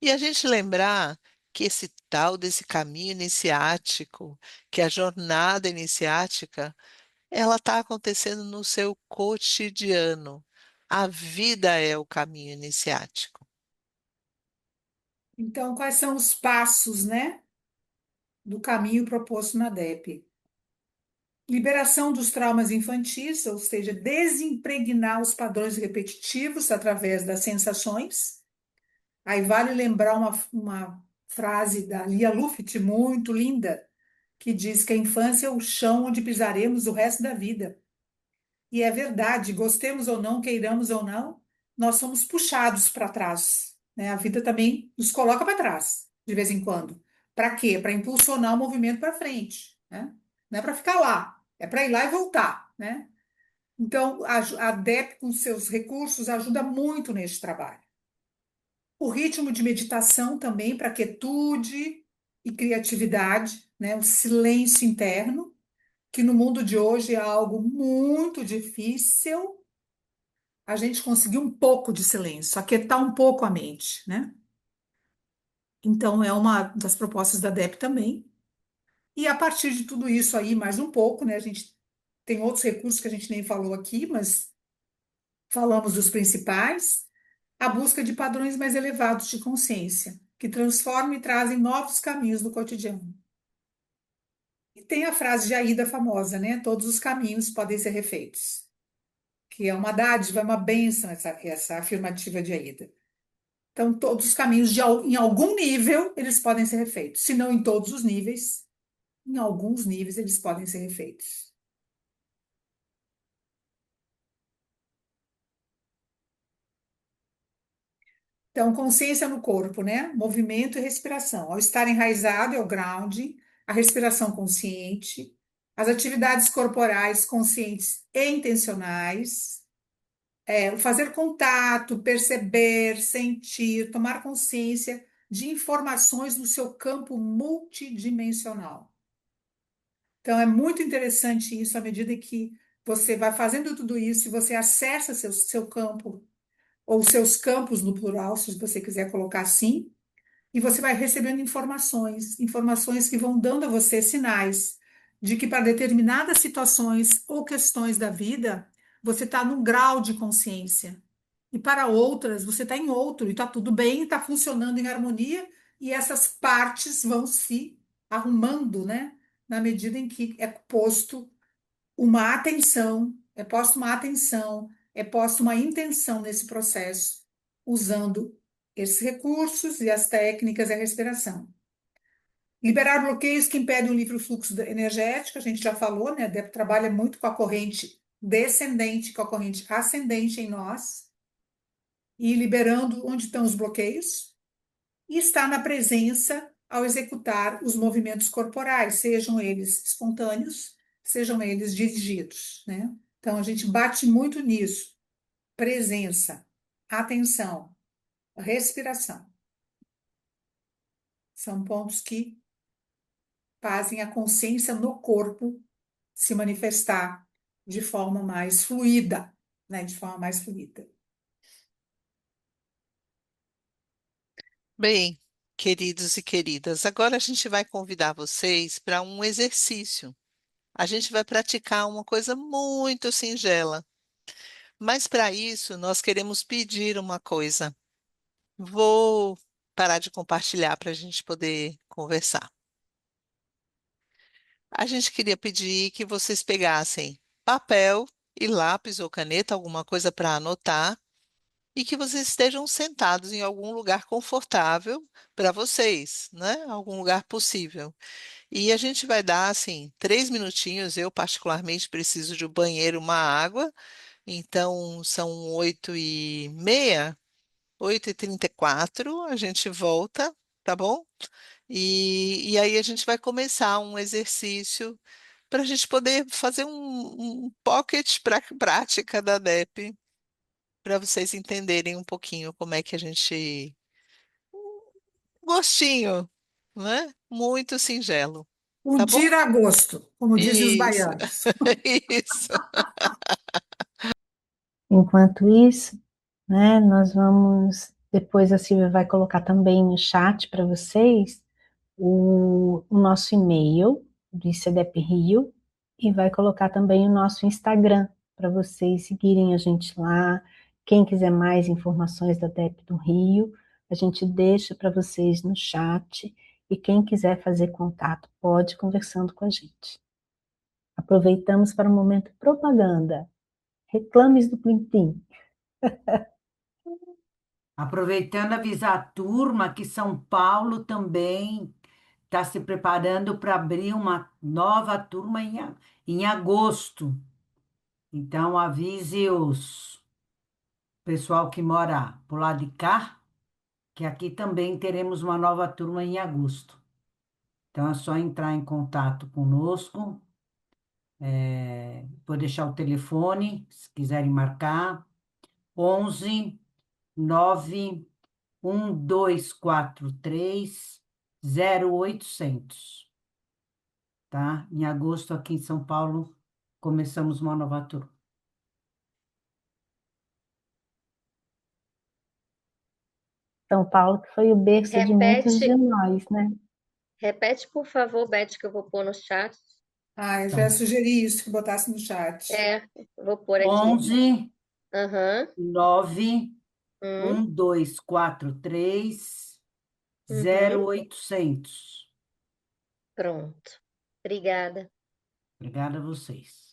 E a gente lembrar que esse tal desse caminho iniciático, que a jornada iniciática, ela está acontecendo no seu cotidiano. A vida é o caminho iniciático. Então, quais são os passos, né, do caminho proposto na DEP? Liberação dos traumas infantis, ou seja, desimpregnar os padrões repetitivos através das sensações. Aí vale lembrar uma frase da Lia Luft, muito linda, que diz que a infância é o chão onde pisaremos o resto da vida. E é verdade, gostemos ou não, queiramos ou não, nós somos puxados para trás, né? A vida também nos coloca para trás, de vez em quando. Para quê? Para impulsionar o movimento para frente, né? Não é para ficar lá, é para ir lá e voltar, né? Então, a DEP, com seus recursos, ajuda muito nesse trabalho. O ritmo de meditação também para quietude e criatividade, né? O silêncio interno, que no mundo de hoje é algo muito difícil a gente conseguir um pouco de silêncio, aquietar um pouco a mente, né? Então, é uma das propostas da DEP também. E a partir de tudo isso aí, mais um pouco, né? A gente tem outros recursos que a gente nem falou aqui, mas falamos dos principais. A busca de padrões mais elevados de consciência, que transformam e trazem novos caminhos no cotidiano. E tem a frase de Aida famosa, né? Todos os caminhos podem ser refeitos. Que é uma dádiva, é uma bênção essa afirmativa de Aida. Então, todos os caminhos, em algum nível, eles podem ser refeitos. Se não em todos os níveis, em alguns níveis, eles podem ser refeitos. Então, consciência no corpo, né? Movimento e respiração. Ao estar enraizado é o grounding, a respiração consciente, as atividades corporais conscientes e intencionais, o fazer contato, perceber, sentir, tomar consciência de informações no seu campo multidimensional. Então, é muito interessante isso à medida que você vai fazendo tudo isso e você acessa seu campo, ou seus campos no plural, se você quiser colocar assim, e você vai recebendo informações, informações que vão dando a você sinais de que para determinadas situações ou questões da vida, você está num grau de consciência. E para outras, você está em outro, e está tudo bem, está funcionando em harmonia, e essas partes vão se arrumando, né? Na medida em que é posto uma atenção, é posto uma intenção nesse processo, usando esses recursos e as técnicas e a respiração. Liberar bloqueios que impedem o livre fluxo energético, a gente já falou, né? Deb trabalha muito com a corrente descendente, com a corrente ascendente em nós, e liberando onde estão os bloqueios, e está na presença ao executar os movimentos corporais, sejam eles espontâneos, sejam eles dirigidos, né? Então a gente bate muito nisso. Presença, atenção, respiração. São pontos que fazem a consciência no corpo se manifestar de forma mais fluida, né? De forma mais fluida. Bem, queridos e queridas, agora a gente vai convidar vocês para um exercício. A gente vai praticar uma coisa muito singela, mas para isso nós queremos pedir uma coisa. Vou parar de compartilhar para a gente poder conversar. A gente queria pedir que vocês pegassem papel e lápis ou caneta, alguma coisa para anotar, e que vocês estejam sentados em algum lugar confortável para vocês, né? Algum lugar possível. E a gente vai dar, assim, 3 minutinhos. Eu, particularmente, preciso de um banheiro, uma água. Então, são 8h30, 8h34. A gente volta, tá bom? E aí a gente vai começar um exercício para a gente poder fazer um pocket para prática da DEP, para vocês entenderem um pouquinho como é que a gente. Gostinho, né? Muito singelo, Um tá bom? tira-gosto, como dizem os Isso, baianos. isso. Enquanto isso, né, nós vamos, depois a Silvia vai colocar também no chat para vocês o nosso e-mail do ICDEP Rio e vai colocar também o nosso Instagram para vocês seguirem a gente lá. Quem quiser mais informações da DEP do Rio, a gente deixa para vocês no chat e quem quiser fazer contato pode ir conversando com a gente. Aproveitamos para o momento propaganda. Reclames do Plim Plim. Aproveitando avisar a turma que São Paulo também está se preparando para abrir uma nova turma em agosto. Então, avise os pessoal que mora por lá de cá, que aqui também teremos uma nova turma em agosto. Então, é só entrar em contato conosco. Vou deixar o telefone, se quiserem marcar, 11 9 1243 0800, tá? Em agosto, aqui em São Paulo, começamos uma nova turma. São Paulo, que foi o berço de muitos de Repete, nós, né? repete, por favor, Beth, que eu vou pôr no chat. Ah, eu já Então, sugeri isso, que botasse no chat. É, vou pôr aqui. 11 Aham, 9 hum, 1243 uhum, 0800. pronto. Obrigada. Obrigada a vocês.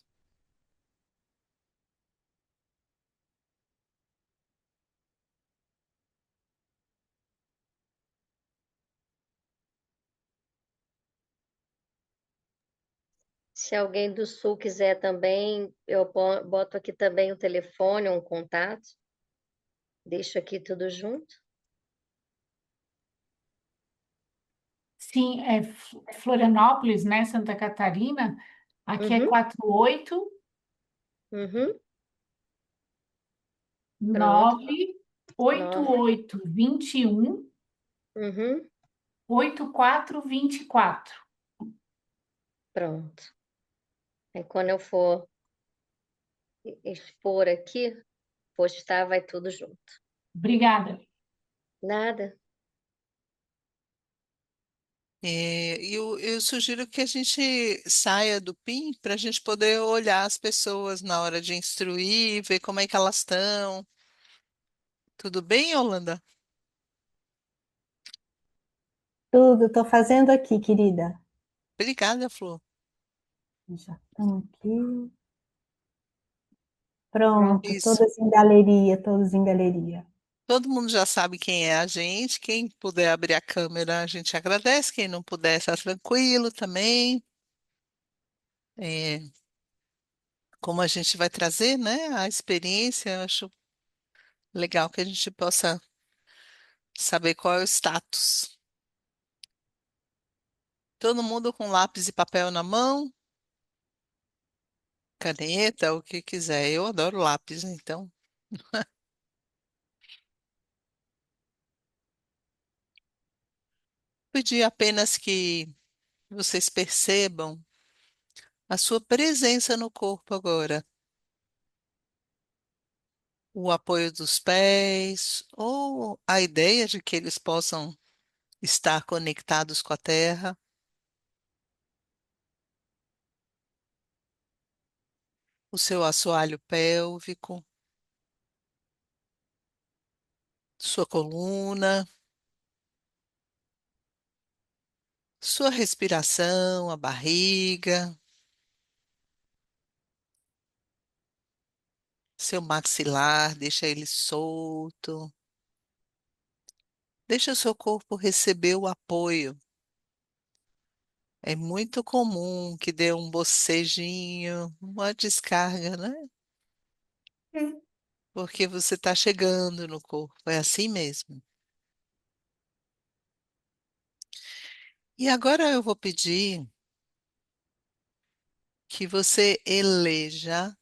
Se alguém do Sul quiser também, eu boto aqui também o telefone, um contato. Deixo aqui tudo junto. Sim, é Florianópolis, né, Santa Catarina. Aqui é Uhum, 48 uhum, pronto. 9, 988 21 uhum, 8424. pronto. Aí quando eu for expor aqui, postar, vai tudo junto. Obrigada. Nada. Eu sugiro que a gente saia do PIN para a gente poder olhar as pessoas na hora de instruir, ver como é que elas estão. Tudo bem, Holanda? Tudo, estou fazendo aqui, querida. Obrigada, Flor. Já estão aqui. Pronto. Pronto, Isso. todas em galeria, todos em galeria. Todo mundo já sabe quem é a gente. Quem puder abrir a câmera, a gente agradece. Quem não puder, está tranquilo também. É, como a gente vai trazer, né, a experiência, eu acho legal que a gente possa saber qual é o status. Todo mundo com lápis e papel na mão, caneta, o que quiser. Eu adoro lápis, então. Pedir apenas que vocês percebam a sua presença no corpo agora. O apoio dos pés, ou a ideia de que eles possam estar conectados com a terra, o seu assoalho pélvico, sua coluna, sua respiração, a barriga, seu maxilar, deixa ele solto. Deixa o seu corpo receber o apoio. É muito comum que dê um bocejinho, uma descarga, né? É. Porque você está chegando no corpo. É assim mesmo. E agora eu vou pedir que você eleja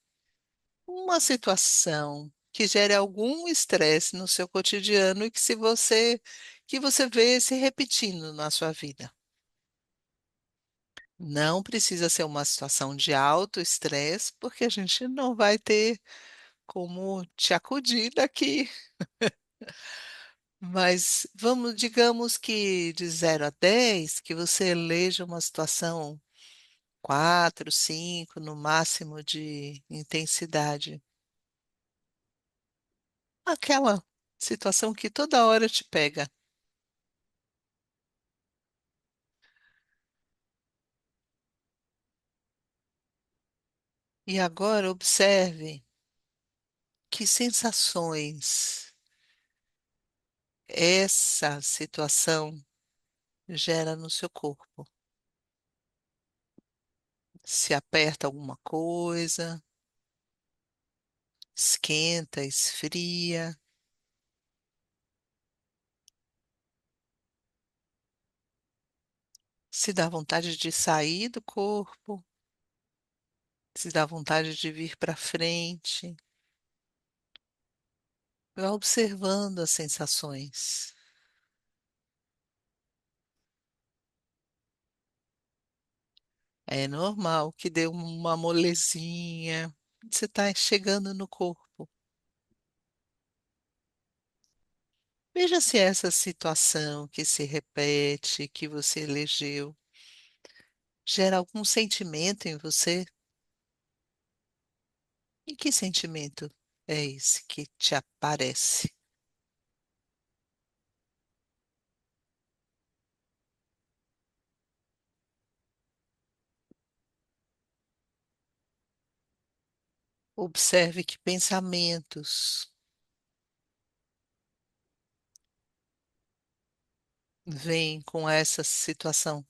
uma situação que gere algum estresse no seu cotidiano e que se você que você vê se repetindo na sua vida. Não precisa ser uma situação de alto estresse, porque a gente não vai ter como te acudir daqui. Mas vamos, digamos que de 0 a 10, que você eleja uma situação 4, 5 no máximo de intensidade. Aquela situação que toda hora te pega. E agora observe que sensações essa situação gera no seu corpo. Se aperta alguma coisa, esquenta, esfria, se dá vontade de sair do corpo, se dá vontade de vir para frente. Vá observando as sensações. É normal que dê uma molezinha. Você está chegando no corpo. Veja se essa situação que se repete, que você elegeu, gera algum sentimento em você. E que sentimento é esse que te aparece? Observe que pensamentos vêm com essa situação.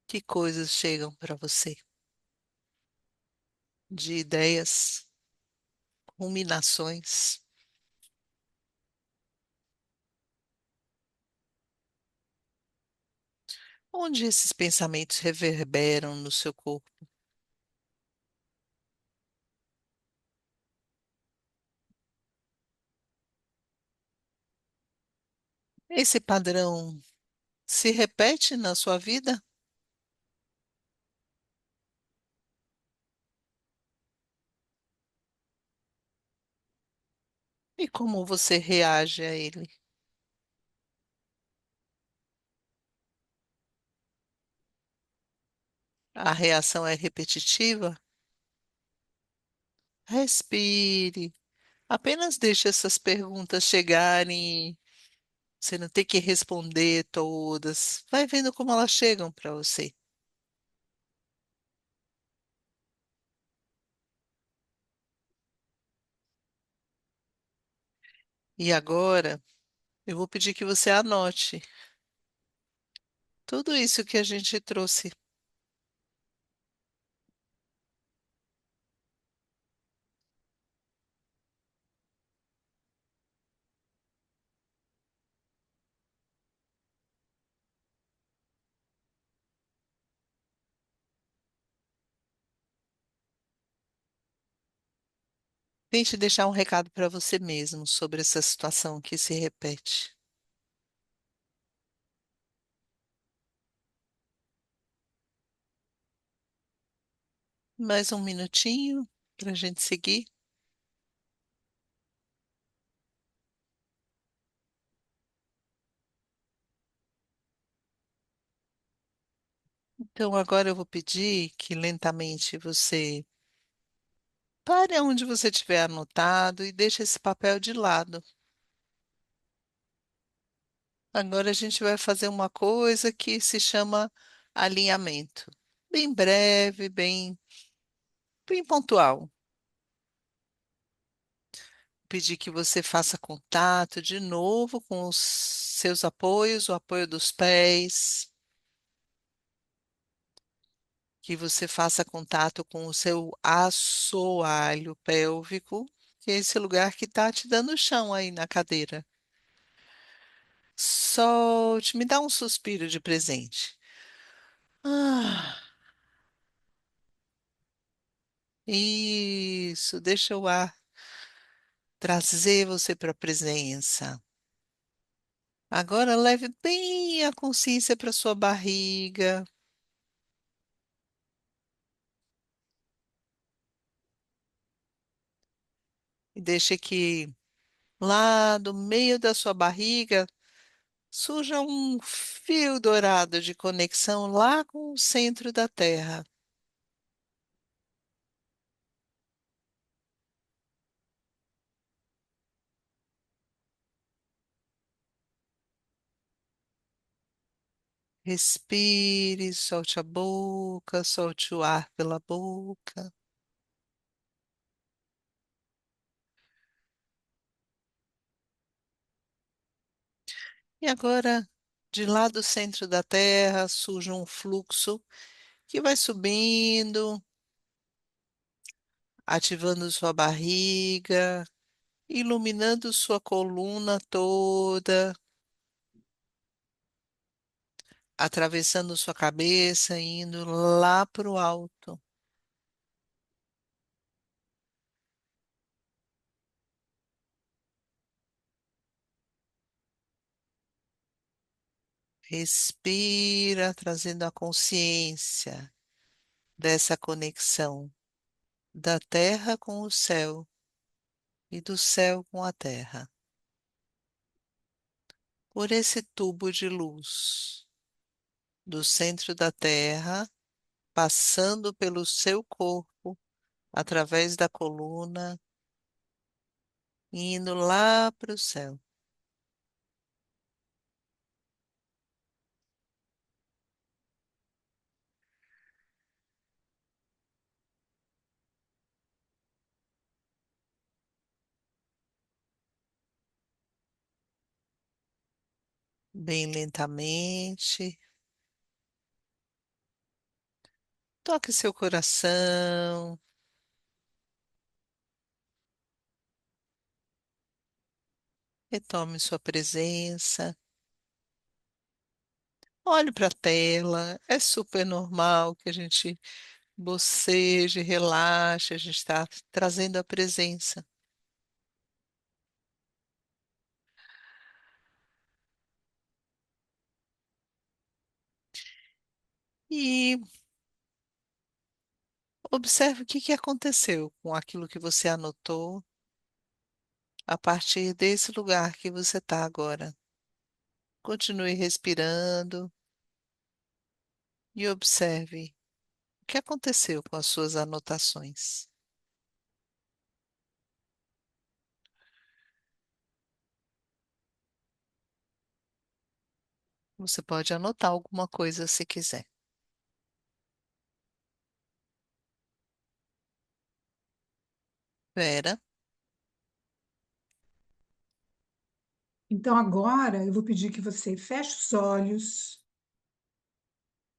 Que coisas chegam para você de ideias, ruminações. Onde esses pensamentos reverberam no seu corpo? Esse padrão se repete na sua vida? E como você reage a ele? A reação é repetitiva? Respire. Apenas deixe essas perguntas chegarem e você não tem que responder todas. Vai vendo como elas chegam para você. E agora, eu vou pedir que você anote tudo isso que a gente trouxe. Tente deixar um recado para você mesmo sobre essa situação que se repete. Mais um minutinho para a gente seguir. Então, agora eu vou pedir que lentamente você pare onde você tiver anotado e deixe esse papel de lado. Agora a gente vai fazer uma coisa que se chama alinhamento. Bem breve, bem pontual. Pedir que você faça contato de novo com os seus apoios, o apoio dos pés, que você faça contato com o seu assoalho pélvico, que é esse lugar que está te dando chão aí na cadeira. Solte, me dá um suspiro de presente. Ah, isso, deixa o ar trazer você para a presença. Agora leve bem a consciência para sua barriga e deixe que lá do meio da sua barriga surja um fio dourado de conexão lá com o centro da Terra. Respire, solte a boca, solte o ar pela boca. E agora, de lá do centro da Terra, surge um fluxo que vai subindo, ativando sua barriga, iluminando sua coluna toda, atravessando sua cabeça, indo lá para o alto. Respira, trazendo a consciência dessa conexão da terra com o céu e do céu com a terra. Por esse tubo de luz do centro da terra, passando pelo seu corpo, através da coluna, indo lá para o céu. Bem lentamente. Toque seu coração. Retome sua presença. Olhe para a tela, é super normal que a gente boceje, relaxe, a gente está trazendo a presença. E observe o que que aconteceu com aquilo que você anotou a partir desse lugar que você está agora. Continue respirando e observe o que aconteceu com as suas anotações. Você pode anotar alguma coisa se quiser. Vera, Então, agora eu vou pedir que você feche os olhos,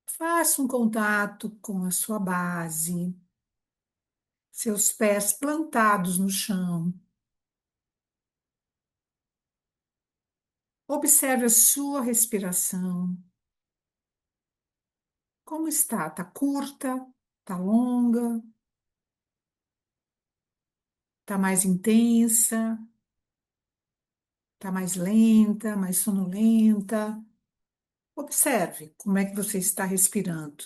faça um contato com a sua base, seus pés plantados no chão. Observe a sua respiração. Como está? Está curta? Está longa? Está mais intensa? Está mais lenta? Mais sonolenta? Observe como é que você está respirando.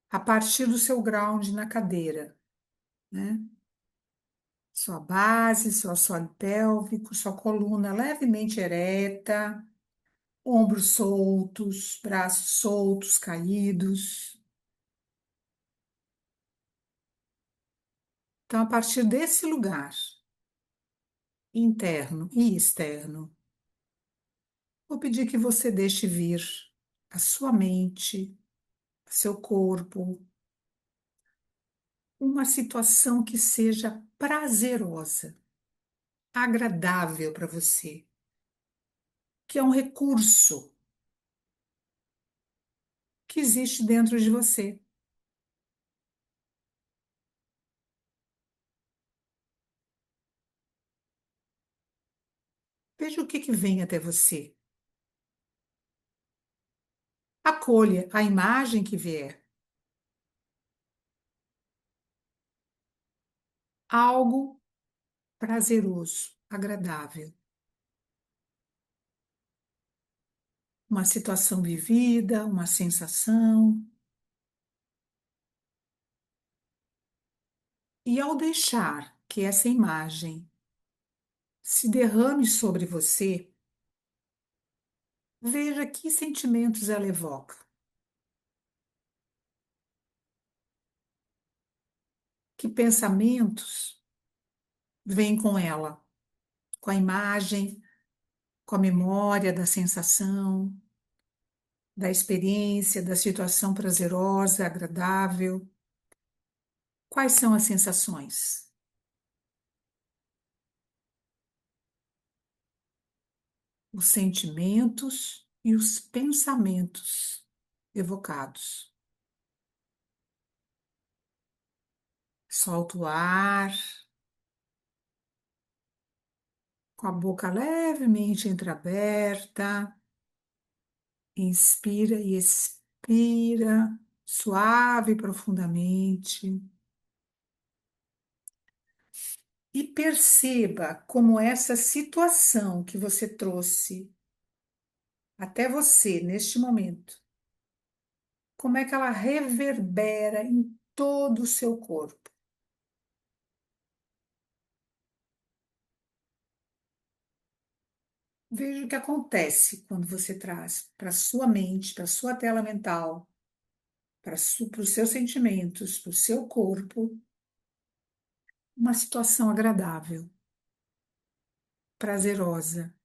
A partir do seu ground na cadeira, né? Sua base, seu assoalho pélvico, sua coluna levemente ereta, ombros soltos, braços soltos, caídos. Então, a partir desse lugar, interno e externo, vou pedir que você deixe vir a sua mente, seu corpo, uma situação que seja prazerosa, agradável para você, que é um recurso que existe dentro de você. Veja o que vem até você. Acolha a imagem que vier. Algo prazeroso, agradável. Uma situação vivida, uma sensação. E ao deixar que essa imagem se derrame sobre você, veja que sentimentos ela evoca. Que pensamentos vêm com ela, com a imagem, com a memória da sensação, da experiência, da situação prazerosa, agradável. Quais são as sensações? Os sentimentos e os pensamentos evocados. Solta o ar, com a boca levemente entreaberta. Inspira e expira, suave e profundamente. E perceba como essa situação que você trouxe até você neste momento, como é que ela reverbera em todo o seu corpo. Veja o que acontece quando você traz para a sua mente, para a sua tela mental, para os seus sentimentos, para o seu corpo, uma situação agradável, prazerosa,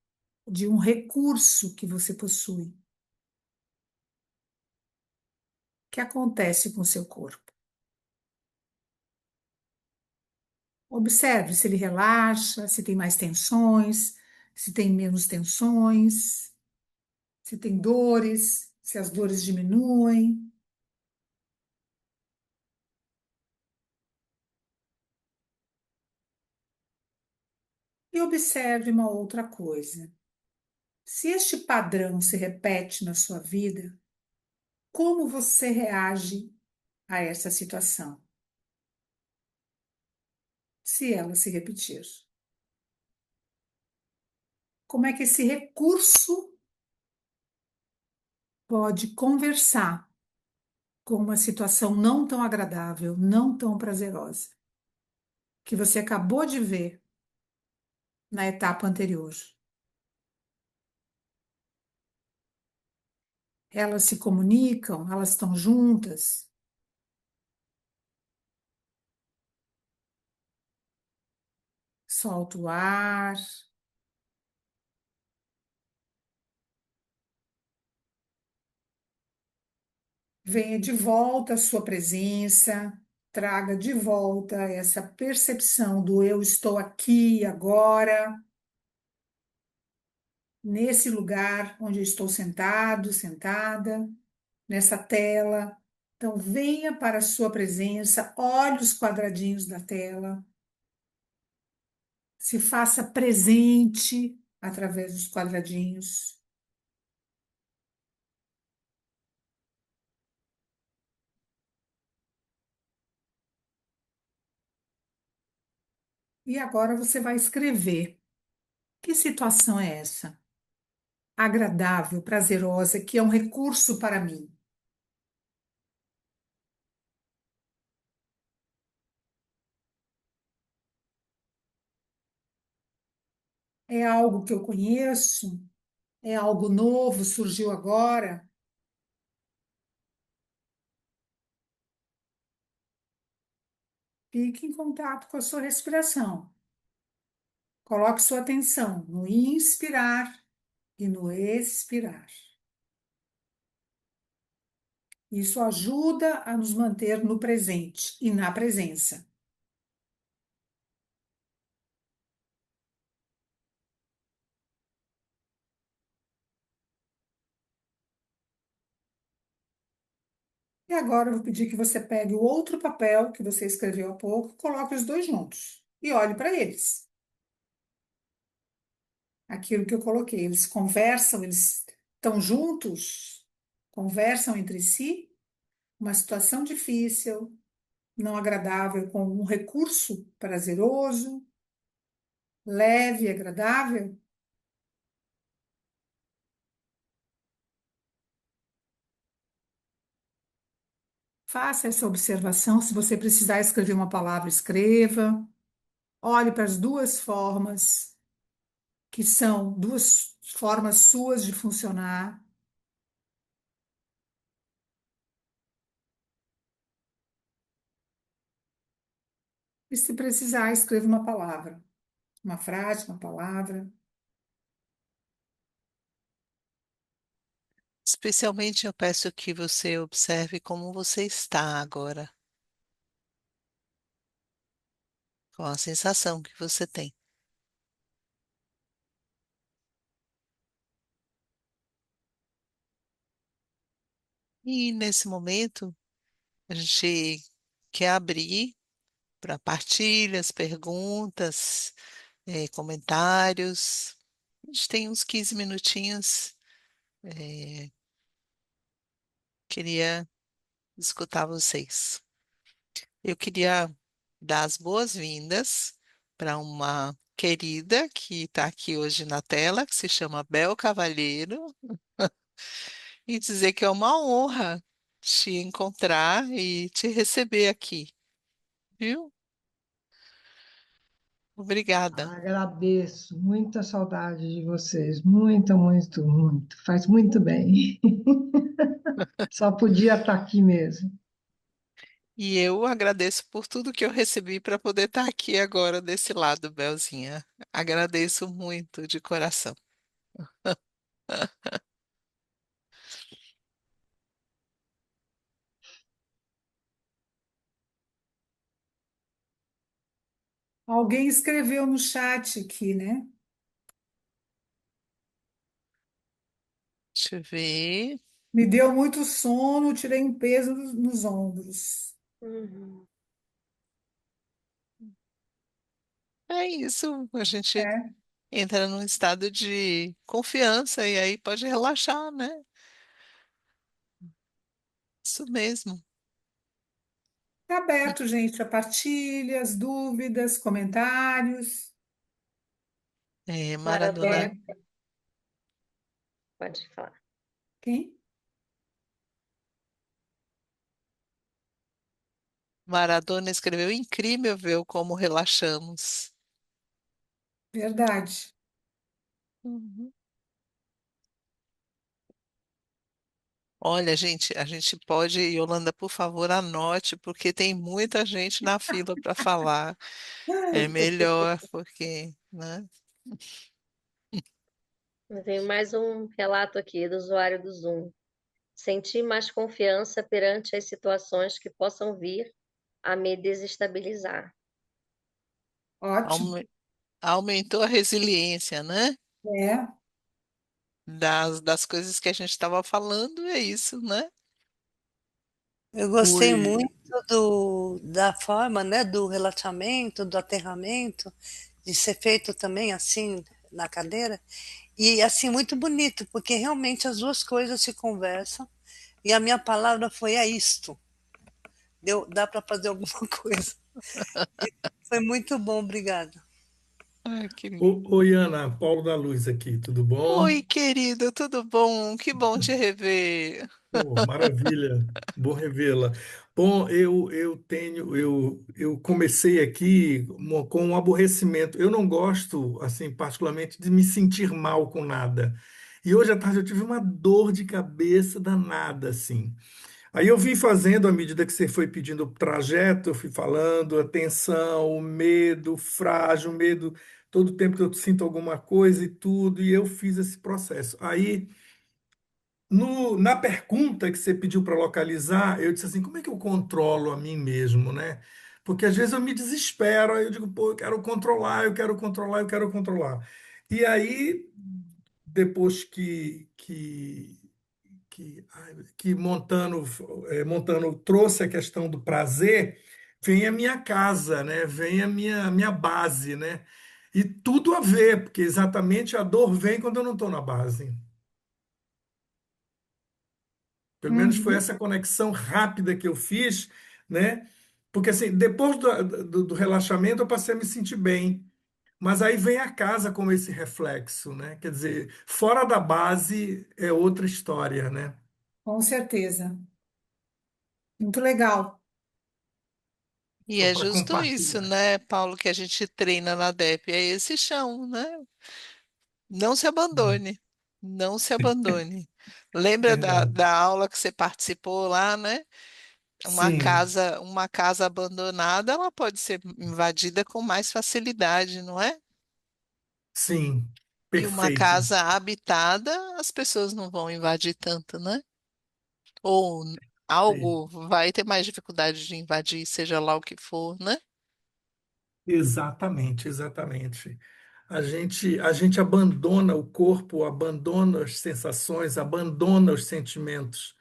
de um recurso que você possui. O que acontece com o seu corpo? Observe se ele relaxa, se tem mais tensões, se tem menos tensões, se tem dores, se as dores diminuem. E observe uma outra coisa. Se este padrão se repete na sua vida, como você reage a essa situação, se ela se repetir? Como é que esse recurso pode conversar com uma situação não tão agradável, não tão prazerosa, que você acabou de ver na etapa anterior? Elas se comunicam, elas estão juntas. Solta o ar. Venha de volta à sua presença, traga de volta essa percepção do eu estou aqui agora, nesse lugar onde eu estou sentado, sentada, nessa tela. Então, venha para a sua presença, olhe os quadradinhos da tela, se faça presente através dos quadradinhos. E agora você vai escrever. Que situação é essa? Agradável, prazerosa, que é um recurso para mim. É algo que eu conheço? É algo novo, surgiu agora? Fique em contato com a sua respiração. Coloque sua atenção no inspirar e no expirar. Isso ajuda a nos manter no presente e na presença. E agora eu vou pedir que você pegue o outro papel que você escreveu há pouco, coloque os dois juntos e olhe para eles. Aquilo que eu coloquei, eles conversam, eles estão juntos, conversam entre si, uma situação difícil, não agradável, com um recurso prazeroso, leve e agradável. Faça essa observação. Se você precisar escrever uma palavra, escreva. Olhe para as duas formas, que são duas formas suas de funcionar. E se precisar, escreva uma palavra, uma frase, uma palavra. Especialmente eu peço que você observe como você está agora, com a sensação que você tem. E nesse momento, a gente quer abrir para partilhas, perguntas, comentários. A gente tem uns 15 minutinhos. Queria escutar vocês. Eu queria dar as boas-vindas para uma querida que está aqui hoje na tela, que se chama Bel Cavalheiro, e dizer que é uma honra te encontrar e te receber aqui, viu? Obrigada. Agradeço, muita saudade de vocês, muito, muito, muito. Faz muito bem. Só podia estar aqui mesmo. E eu agradeço por tudo que eu recebi para poder estar aqui agora desse lado, Belzinha. Agradeço muito de coração. Alguém escreveu no chat aqui, né? Deixa eu ver. Me deu muito sono, tirei um peso nos ombros. Uhum. É isso, a gente É. entra num estado de confiança e aí pode relaxar, né? Isso mesmo. Está aberto, gente, a partilhas, dúvidas, comentários. É, Maradona, Maradona, pode falar. Quem? Maradona escreveu incrível ver como relaxamos. Verdade. Uhum. Olha, gente, a gente pode, Yolanda, por favor, anote, porque tem muita gente na fila para falar. É melhor, porque, né? Eu tenho mais um relato aqui do usuário do Zoom. Sentir mais confiança perante as situações que possam vir a me desestabilizar. Ótimo. Aume- Aumentou a resiliência, né? É. Das coisas que a gente estava falando, é isso, né? Eu gostei Oi, muito da forma, né, do relaxamento, do aterramento, de ser feito também assim na cadeira. E assim, muito bonito, porque realmente as duas coisas se conversam. E a minha palavra foi é isto. Dá para fazer alguma coisa. Foi muito bom, obrigada. Ai, que lindo. oi, Ana, Paulo da Luz aqui, tudo bom? Oi, querido, tudo bom? Que bom te rever. Pô, maravilha, bom revê-la. Bom, eu comecei aqui com um aborrecimento. Eu não gosto, assim, particularmente, de me sentir mal com nada. E hoje à tarde eu tive uma dor de cabeça danada, assim. Aí eu vim fazendo, à medida que você foi pedindo o trajeto, eu fui falando, atenção, o medo, frágil, o medo, todo tempo que eu sinto alguma coisa e tudo, e eu fiz esse processo. Aí, na pergunta que você pediu para localizar, eu disse assim, como é que eu controlo a mim mesmo, né? Porque às vezes eu me desespero, aí eu digo, pô, eu quero controlar, eu quero controlar, eu quero controlar. E aí, depois que Montano trouxe a questão do prazer, vem a minha casa, né? Vem a minha base, né? E tudo a ver, porque exatamente a dor vem quando eu não estou na base. Pelo menos foi Uhum. essa conexão rápida que eu fiz, né? Porque assim, depois do relaxamento eu passei a me sentir bem. Mas aí vem a casa como esse reflexo, né? Quer dizer, fora da base é outra história, né? Com certeza. Muito legal. E Só é para justo isso, compartilhar. né, Paulo, que a gente treina na DEP, é esse chão, né? Não se abandone, não se abandone. Lembra Verdade. da aula que você participou lá, né? Sim, Uma casa abandonada, ela pode ser invadida com mais facilidade, não é? sim, E uma perfeito. casa habitada, as pessoas não vão invadir tanto, né? Ou algo vai ter mais dificuldade de invadir, seja lá o que for, né? Exatamente, exatamente. A gente abandona o corpo, abandona as sensações, abandona os sentimentos.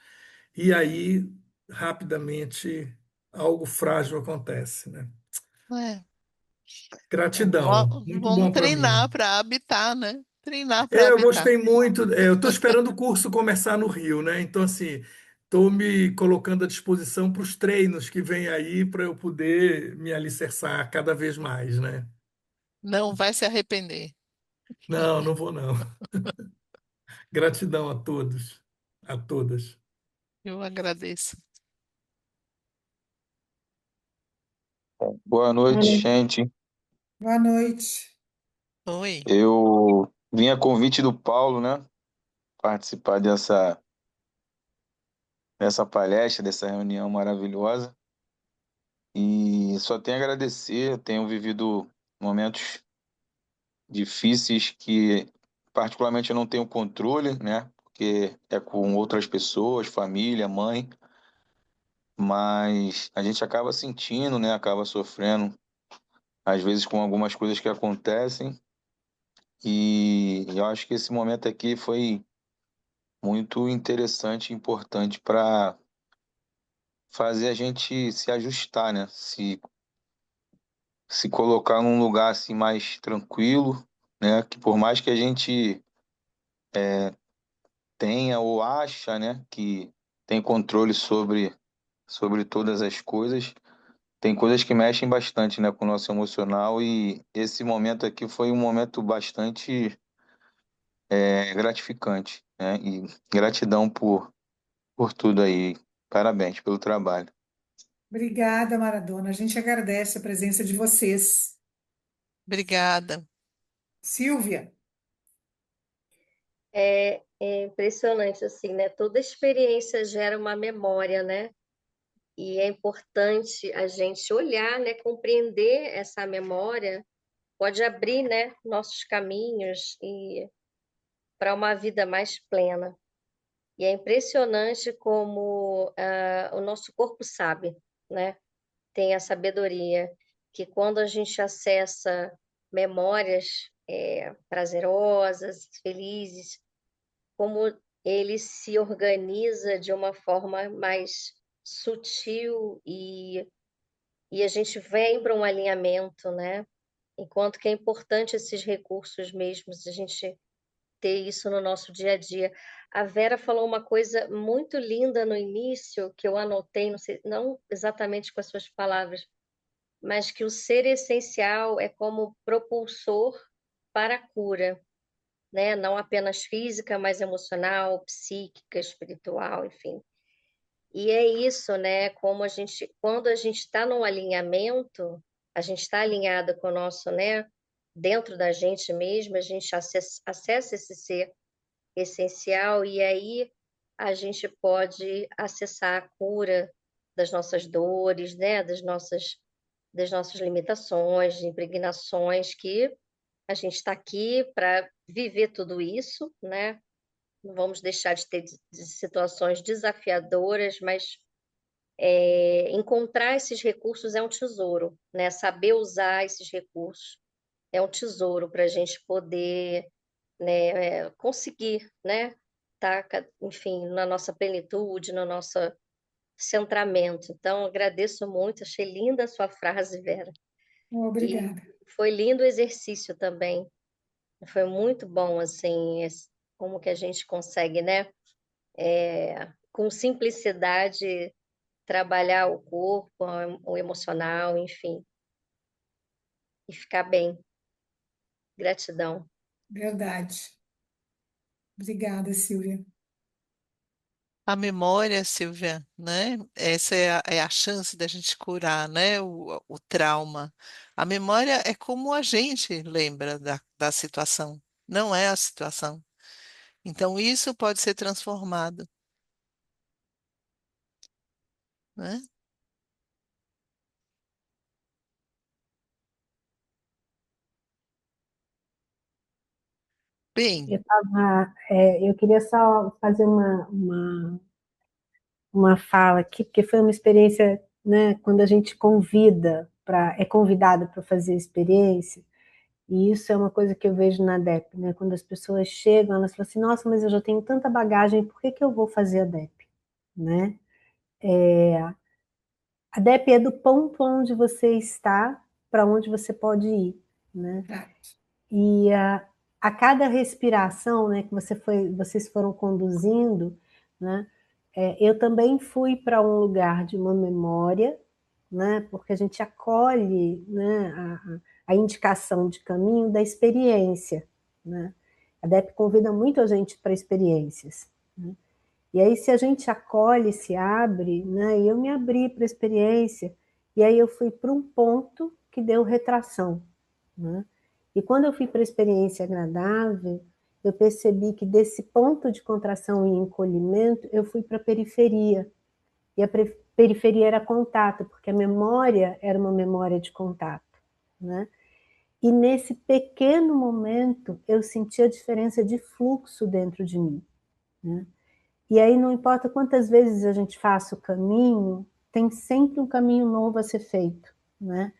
E aí, rapidamente, algo frágil acontece, né? É. Então, Gratidão, muito vamos bom para treinar mim. para habitar, né? Treinar para Eu habitar. gostei muito. Eu estou esperando o curso começar no Rio, né? Então, assim, estou me colocando à disposição para os treinos que vêm aí para eu poder me alicerçar cada vez mais, né? Não vai se arrepender. Não, não vou não. Gratidão a todos, a todas. Eu agradeço. Boa noite, gente. Boa noite. Oi. Eu vim a convite do Paulo, né? Participar dessa palestra, dessa reunião maravilhosa. E só tenho a agradecer. Eu tenho vivido momentos difíceis que, particularmente, eu não tenho controle, né? Porque é com outras pessoas, família, mãe. Mas a gente acaba sentindo, né? Acaba sofrendo, às vezes, com algumas coisas que acontecem. E eu acho que esse momento aqui foi muito interessante e importante para fazer a gente se ajustar, né? Se colocar num lugar assim mais tranquilo, né? Que por mais que a gente tenha ou acha, né, que tem controle sobre todas as coisas, tem coisas que mexem bastante, né, com o nosso emocional, e esse momento aqui foi um momento bastante gratificante, né? E gratidão por tudo aí. Parabéns pelo trabalho. Obrigada, Maradona. A gente agradece a presença de vocês. Obrigada. Silvia, É impressionante, assim, né? Toda experiência gera uma memória, né? E é importante a gente olhar, né? Compreender essa memória, pode abrir, né? Nossos caminhos e para uma vida mais plena. E é impressionante como o nosso corpo sabe, né? Tem a sabedoria que quando a gente acessa memórias prazerosas, felizes, como ele se organiza de uma forma mais sutil e a gente vem para um alinhamento, né? Enquanto que é importante esses recursos mesmos, a gente ter isso no nosso dia a dia. A Vera falou uma coisa muito linda no início, que eu anotei, não sei, não exatamente com as suas palavras, mas que o ser essencial é como propulsor para a cura, né? Não apenas física, mas emocional, psíquica, espiritual, enfim. E é isso, né? Como a gente, quando a gente está num alinhamento, a gente está alinhado com o nosso, né? Dentro da gente mesmo, a gente acessa esse ser essencial e aí a gente pode acessar a cura das nossas dores, né? Das nossas limitações, impregnações, que a gente está aqui para viver tudo isso, né? Não vamos deixar de ter situações desafiadoras, mas encontrar esses recursos é um tesouro, né? Saber usar esses recursos é um tesouro para a gente poder, né, conseguir, né? Tá, enfim, na nossa plenitude, no nosso centramento. Então, agradeço muito, achei linda a sua frase, Vera. E obrigada. foi lindo o exercício também. Foi muito bom, assim, como que a gente consegue, né? Com simplicidade, trabalhar o corpo, o emocional, enfim, e ficar bem. Gratidão. Verdade. Obrigada, Silvia. A memória, Silvia, né? Essa é a chance da gente curar, né? O trauma. A memória é como a gente lembra da situação, não é a situação. Então, isso pode ser transformado, né? Bem, Eu queria só fazer uma fala aqui, porque foi uma experiência, né, quando a gente é convidado para fazer a experiência, e isso é uma coisa que eu vejo na DEP, né, quando as pessoas chegam, elas falam assim, nossa, mas eu já tenho tanta bagagem, por que que eu vou fazer a DEP, né? A DEP é do ponto onde você está para onde você pode ir, né? Verdade. E a cada respiração, né, que vocês foram conduzindo, né, eu também fui para um lugar de uma memória, né, porque a gente acolhe, né, a indicação de caminho da experiência, né? A DEP convida muito a gente para experiências, né? E aí, se a gente acolhe, se abre, né, e eu me abri para a experiência, e aí eu fui para um ponto que deu retração, né? E quando eu fui para a experiência agradável, eu percebi que desse ponto de contração e encolhimento, eu fui para a periferia. E a periferia era contato, porque a memória era uma memória de contato, né? E nesse pequeno momento, eu senti a diferença de fluxo dentro de mim, né? E aí, não importa quantas vezes a gente faça o caminho, tem sempre um caminho novo a ser feito, né?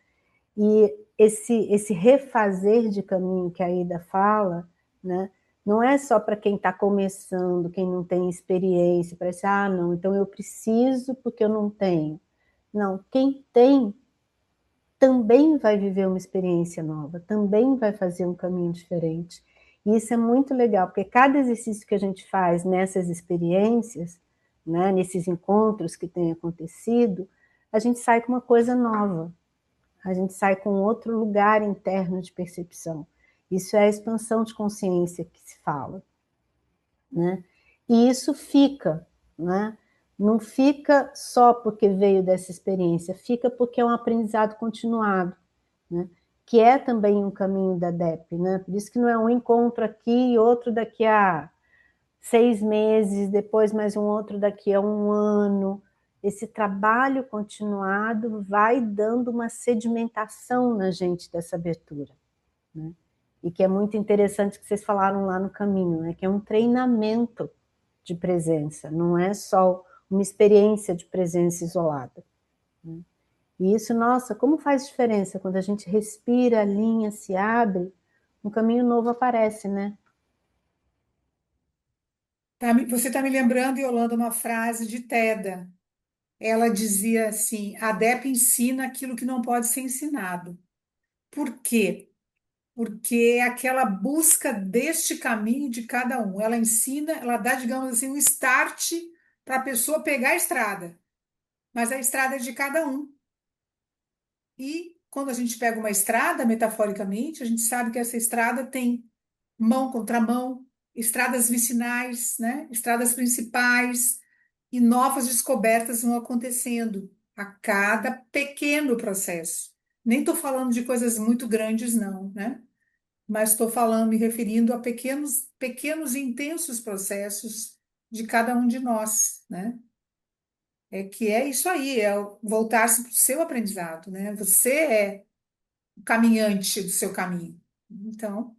E esse refazer de caminho que a Ida fala, né, não é só para quem está começando, quem não tem experiência, parece, não, então eu preciso porque eu não tenho. Não, quem tem também vai viver uma experiência nova, também vai fazer um caminho diferente. E isso é muito legal, porque cada exercício que a gente faz nessas experiências, né, nesses encontros que têm acontecido, a gente sai com uma coisa nova, a gente sai com outro lugar interno de percepção. Isso é a expansão de consciência que se fala, né? E isso fica, né? Não fica só porque veio dessa experiência, fica porque é um aprendizado continuado, né? Que é também um caminho da DEP, né? Por isso que não é um encontro aqui e outro daqui a 6 meses, depois mais um outro daqui a um ano. Esse trabalho continuado vai dando uma sedimentação na gente dessa abertura, né? E que é muito interessante que vocês falaram lá no caminho, né? Que é um treinamento de presença, não é só uma experiência de presença isolada, né? E isso, nossa, como faz diferença quando a gente respira, a linha se abre, um caminho novo aparece, né? Você está me lembrando, Yolanda, uma frase de Teda. Ela dizia assim: a DEP ensina aquilo que não pode ser ensinado. Por quê? Porque é aquela busca deste caminho de cada um. Ela ensina, ela dá, digamos assim, um start para a pessoa pegar a estrada, mas a estrada é de cada um. E quando a gente pega uma estrada, metaforicamente, a gente sabe que essa estrada tem mão contra mão, estradas vicinais, né? Estradas principais, e novas descobertas vão acontecendo a cada pequeno processo. Nem estou falando de coisas muito grandes, não, né? Mas estou falando, me referindo a pequenos, pequenos e intensos processos de cada um de nós, né? É que é isso aí, é voltar-se para o seu aprendizado, né? Você é o caminhante do seu caminho. Então,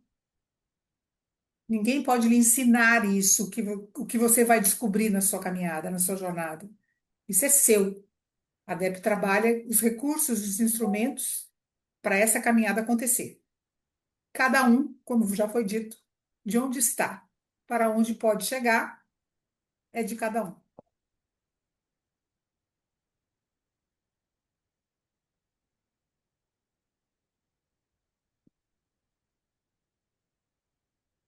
ninguém pode lhe ensinar isso, o que você vai descobrir na sua caminhada, na sua jornada. Isso é seu. A DEP trabalha os recursos, os instrumentos para essa caminhada acontecer. Cada um, como já foi dito, de onde está, para onde pode chegar, é de cada um.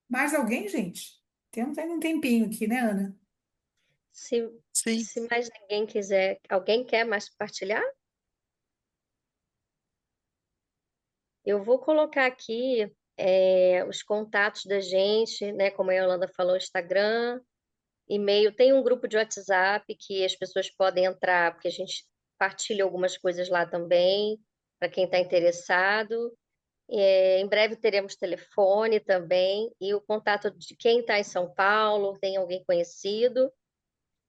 Mais alguém, gente? Temos ainda um tempinho aqui, né, Ana? Se, Sim, se mais ninguém quiser, alguém quer mais compartilhar? Eu vou colocar aqui os contatos da gente, né? Como a Yolanda falou, Instagram, e-mail. Tem um grupo de WhatsApp que as pessoas podem entrar, porque a gente partilha algumas coisas lá também, para quem está interessado. Em breve teremos telefone também, e o contato de quem está em São Paulo, tem alguém conhecido,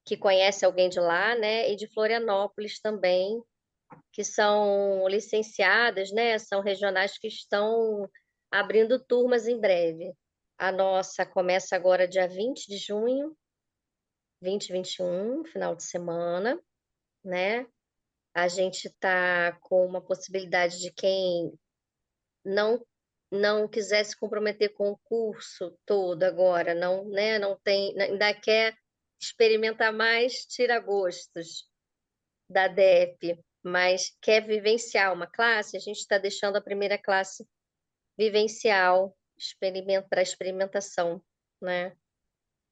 que conhece alguém de lá, né? E de Florianópolis também, que são licenciadas, né? São regionais que estão abrindo turmas em breve. A nossa começa agora dia 20 de junho, 2021, final de semana, né? A gente está com uma possibilidade de quem não não quiser se comprometer com o curso todo agora, não, né? Não tem, ainda quer experimentar mais tira-gostos da DEP, mas quer vivenciar uma classe, a gente está deixando a primeira classe vivencial, para experimentação, né?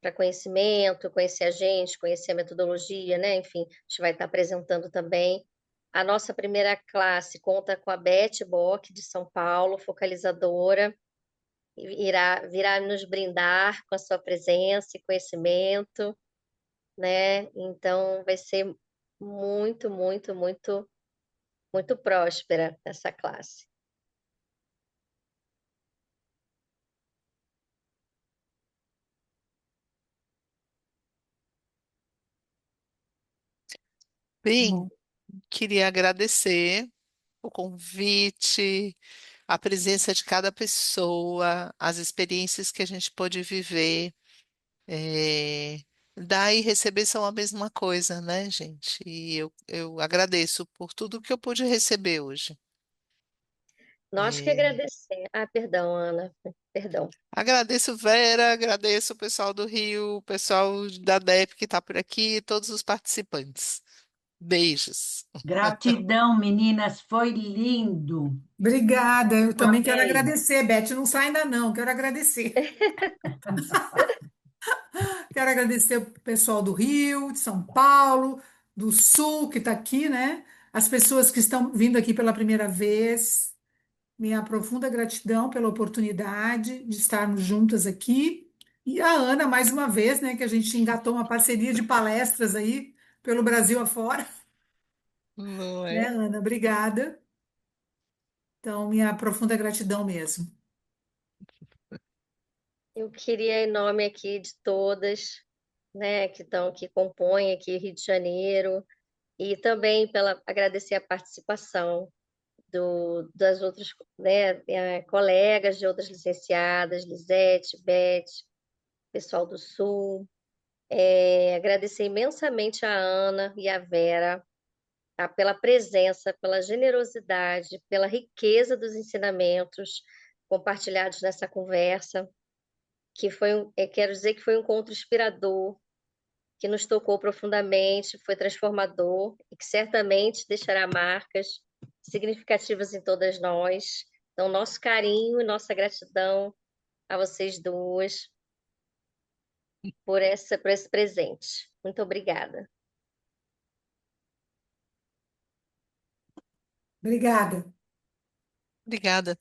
Para conhecimento, conhecer a gente, conhecer a metodologia, né? Enfim, a gente vai estar apresentando também. A nossa primeira classe conta com a Beth Bock, de São Paulo, focalizadora, virá nos brindar com a sua presença e conhecimento, né? Então, vai ser muito, muito, muito, muito próspera essa classe. bem, Bom, queria agradecer o convite, a presença de cada pessoa, as experiências que a gente pôde viver. É, dar e receber são a mesma coisa, né, gente? E eu agradeço por tudo que eu pude receber hoje. Nós que É, agradecer. Ah, perdão, Ana. Perdão. agradeço Vera, agradeço o pessoal do Rio, o pessoal da DEP que está por aqui, todos os participantes. Beijos. Gratidão, meninas, foi lindo. Obrigada, eu também quero Amei. agradecer, Beth. Não sai ainda não, quero agradecer. Quero agradecer o pessoal do Rio, de São Paulo, do Sul, que está aqui, né? As pessoas que estão vindo aqui pela primeira vez. Minha profunda gratidão pela oportunidade de estarmos juntas aqui. E a Ana, mais uma vez, né, que a gente engatou uma parceria de palestras aí pelo Brasil afora, Não né, é? Ana? Obrigada. Então, minha profunda gratidão mesmo. Eu queria, em nome aqui de todas, né, que compõem aqui Rio de Janeiro, e também agradecer a participação das outras, né, colegas de outras licenciadas, Lisete, Beth, pessoal do Sul. Agradecer imensamente a Ana e a Vera, tá, pela presença, pela generosidade, pela riqueza dos ensinamentos compartilhados nessa conversa, que quero dizer que foi um encontro inspirador, que nos tocou profundamente, foi transformador e que certamente deixará marcas significativas em todas nós. Então, nosso carinho e nossa gratidão a vocês duas por esse presente. Muito obrigada. Obrigada. Obrigada.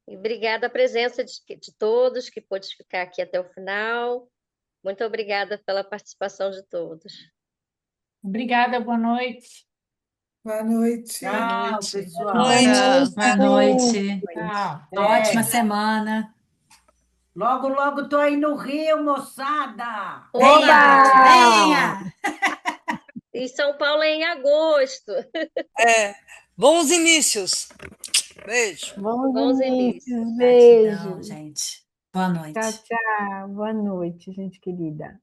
E obrigada a presença de todos que pôde ficar aqui até o final. Muito obrigada pela participação de todos. Obrigada, boa noite. Boa noite. Boa Tchau, noite. pessoal. Boa noite. Boa noite. Tchau. Ótima É. semana. Logo, logo tô aí no Rio, moçada. Venha, Oba! venha. E São Paulo é em agosto. É, bons inícios. Beijo. Bons Bons inícios, inícios. Gratidão, beijos. gente. Boa noite. Tchau, tchau. Boa noite, gente querida.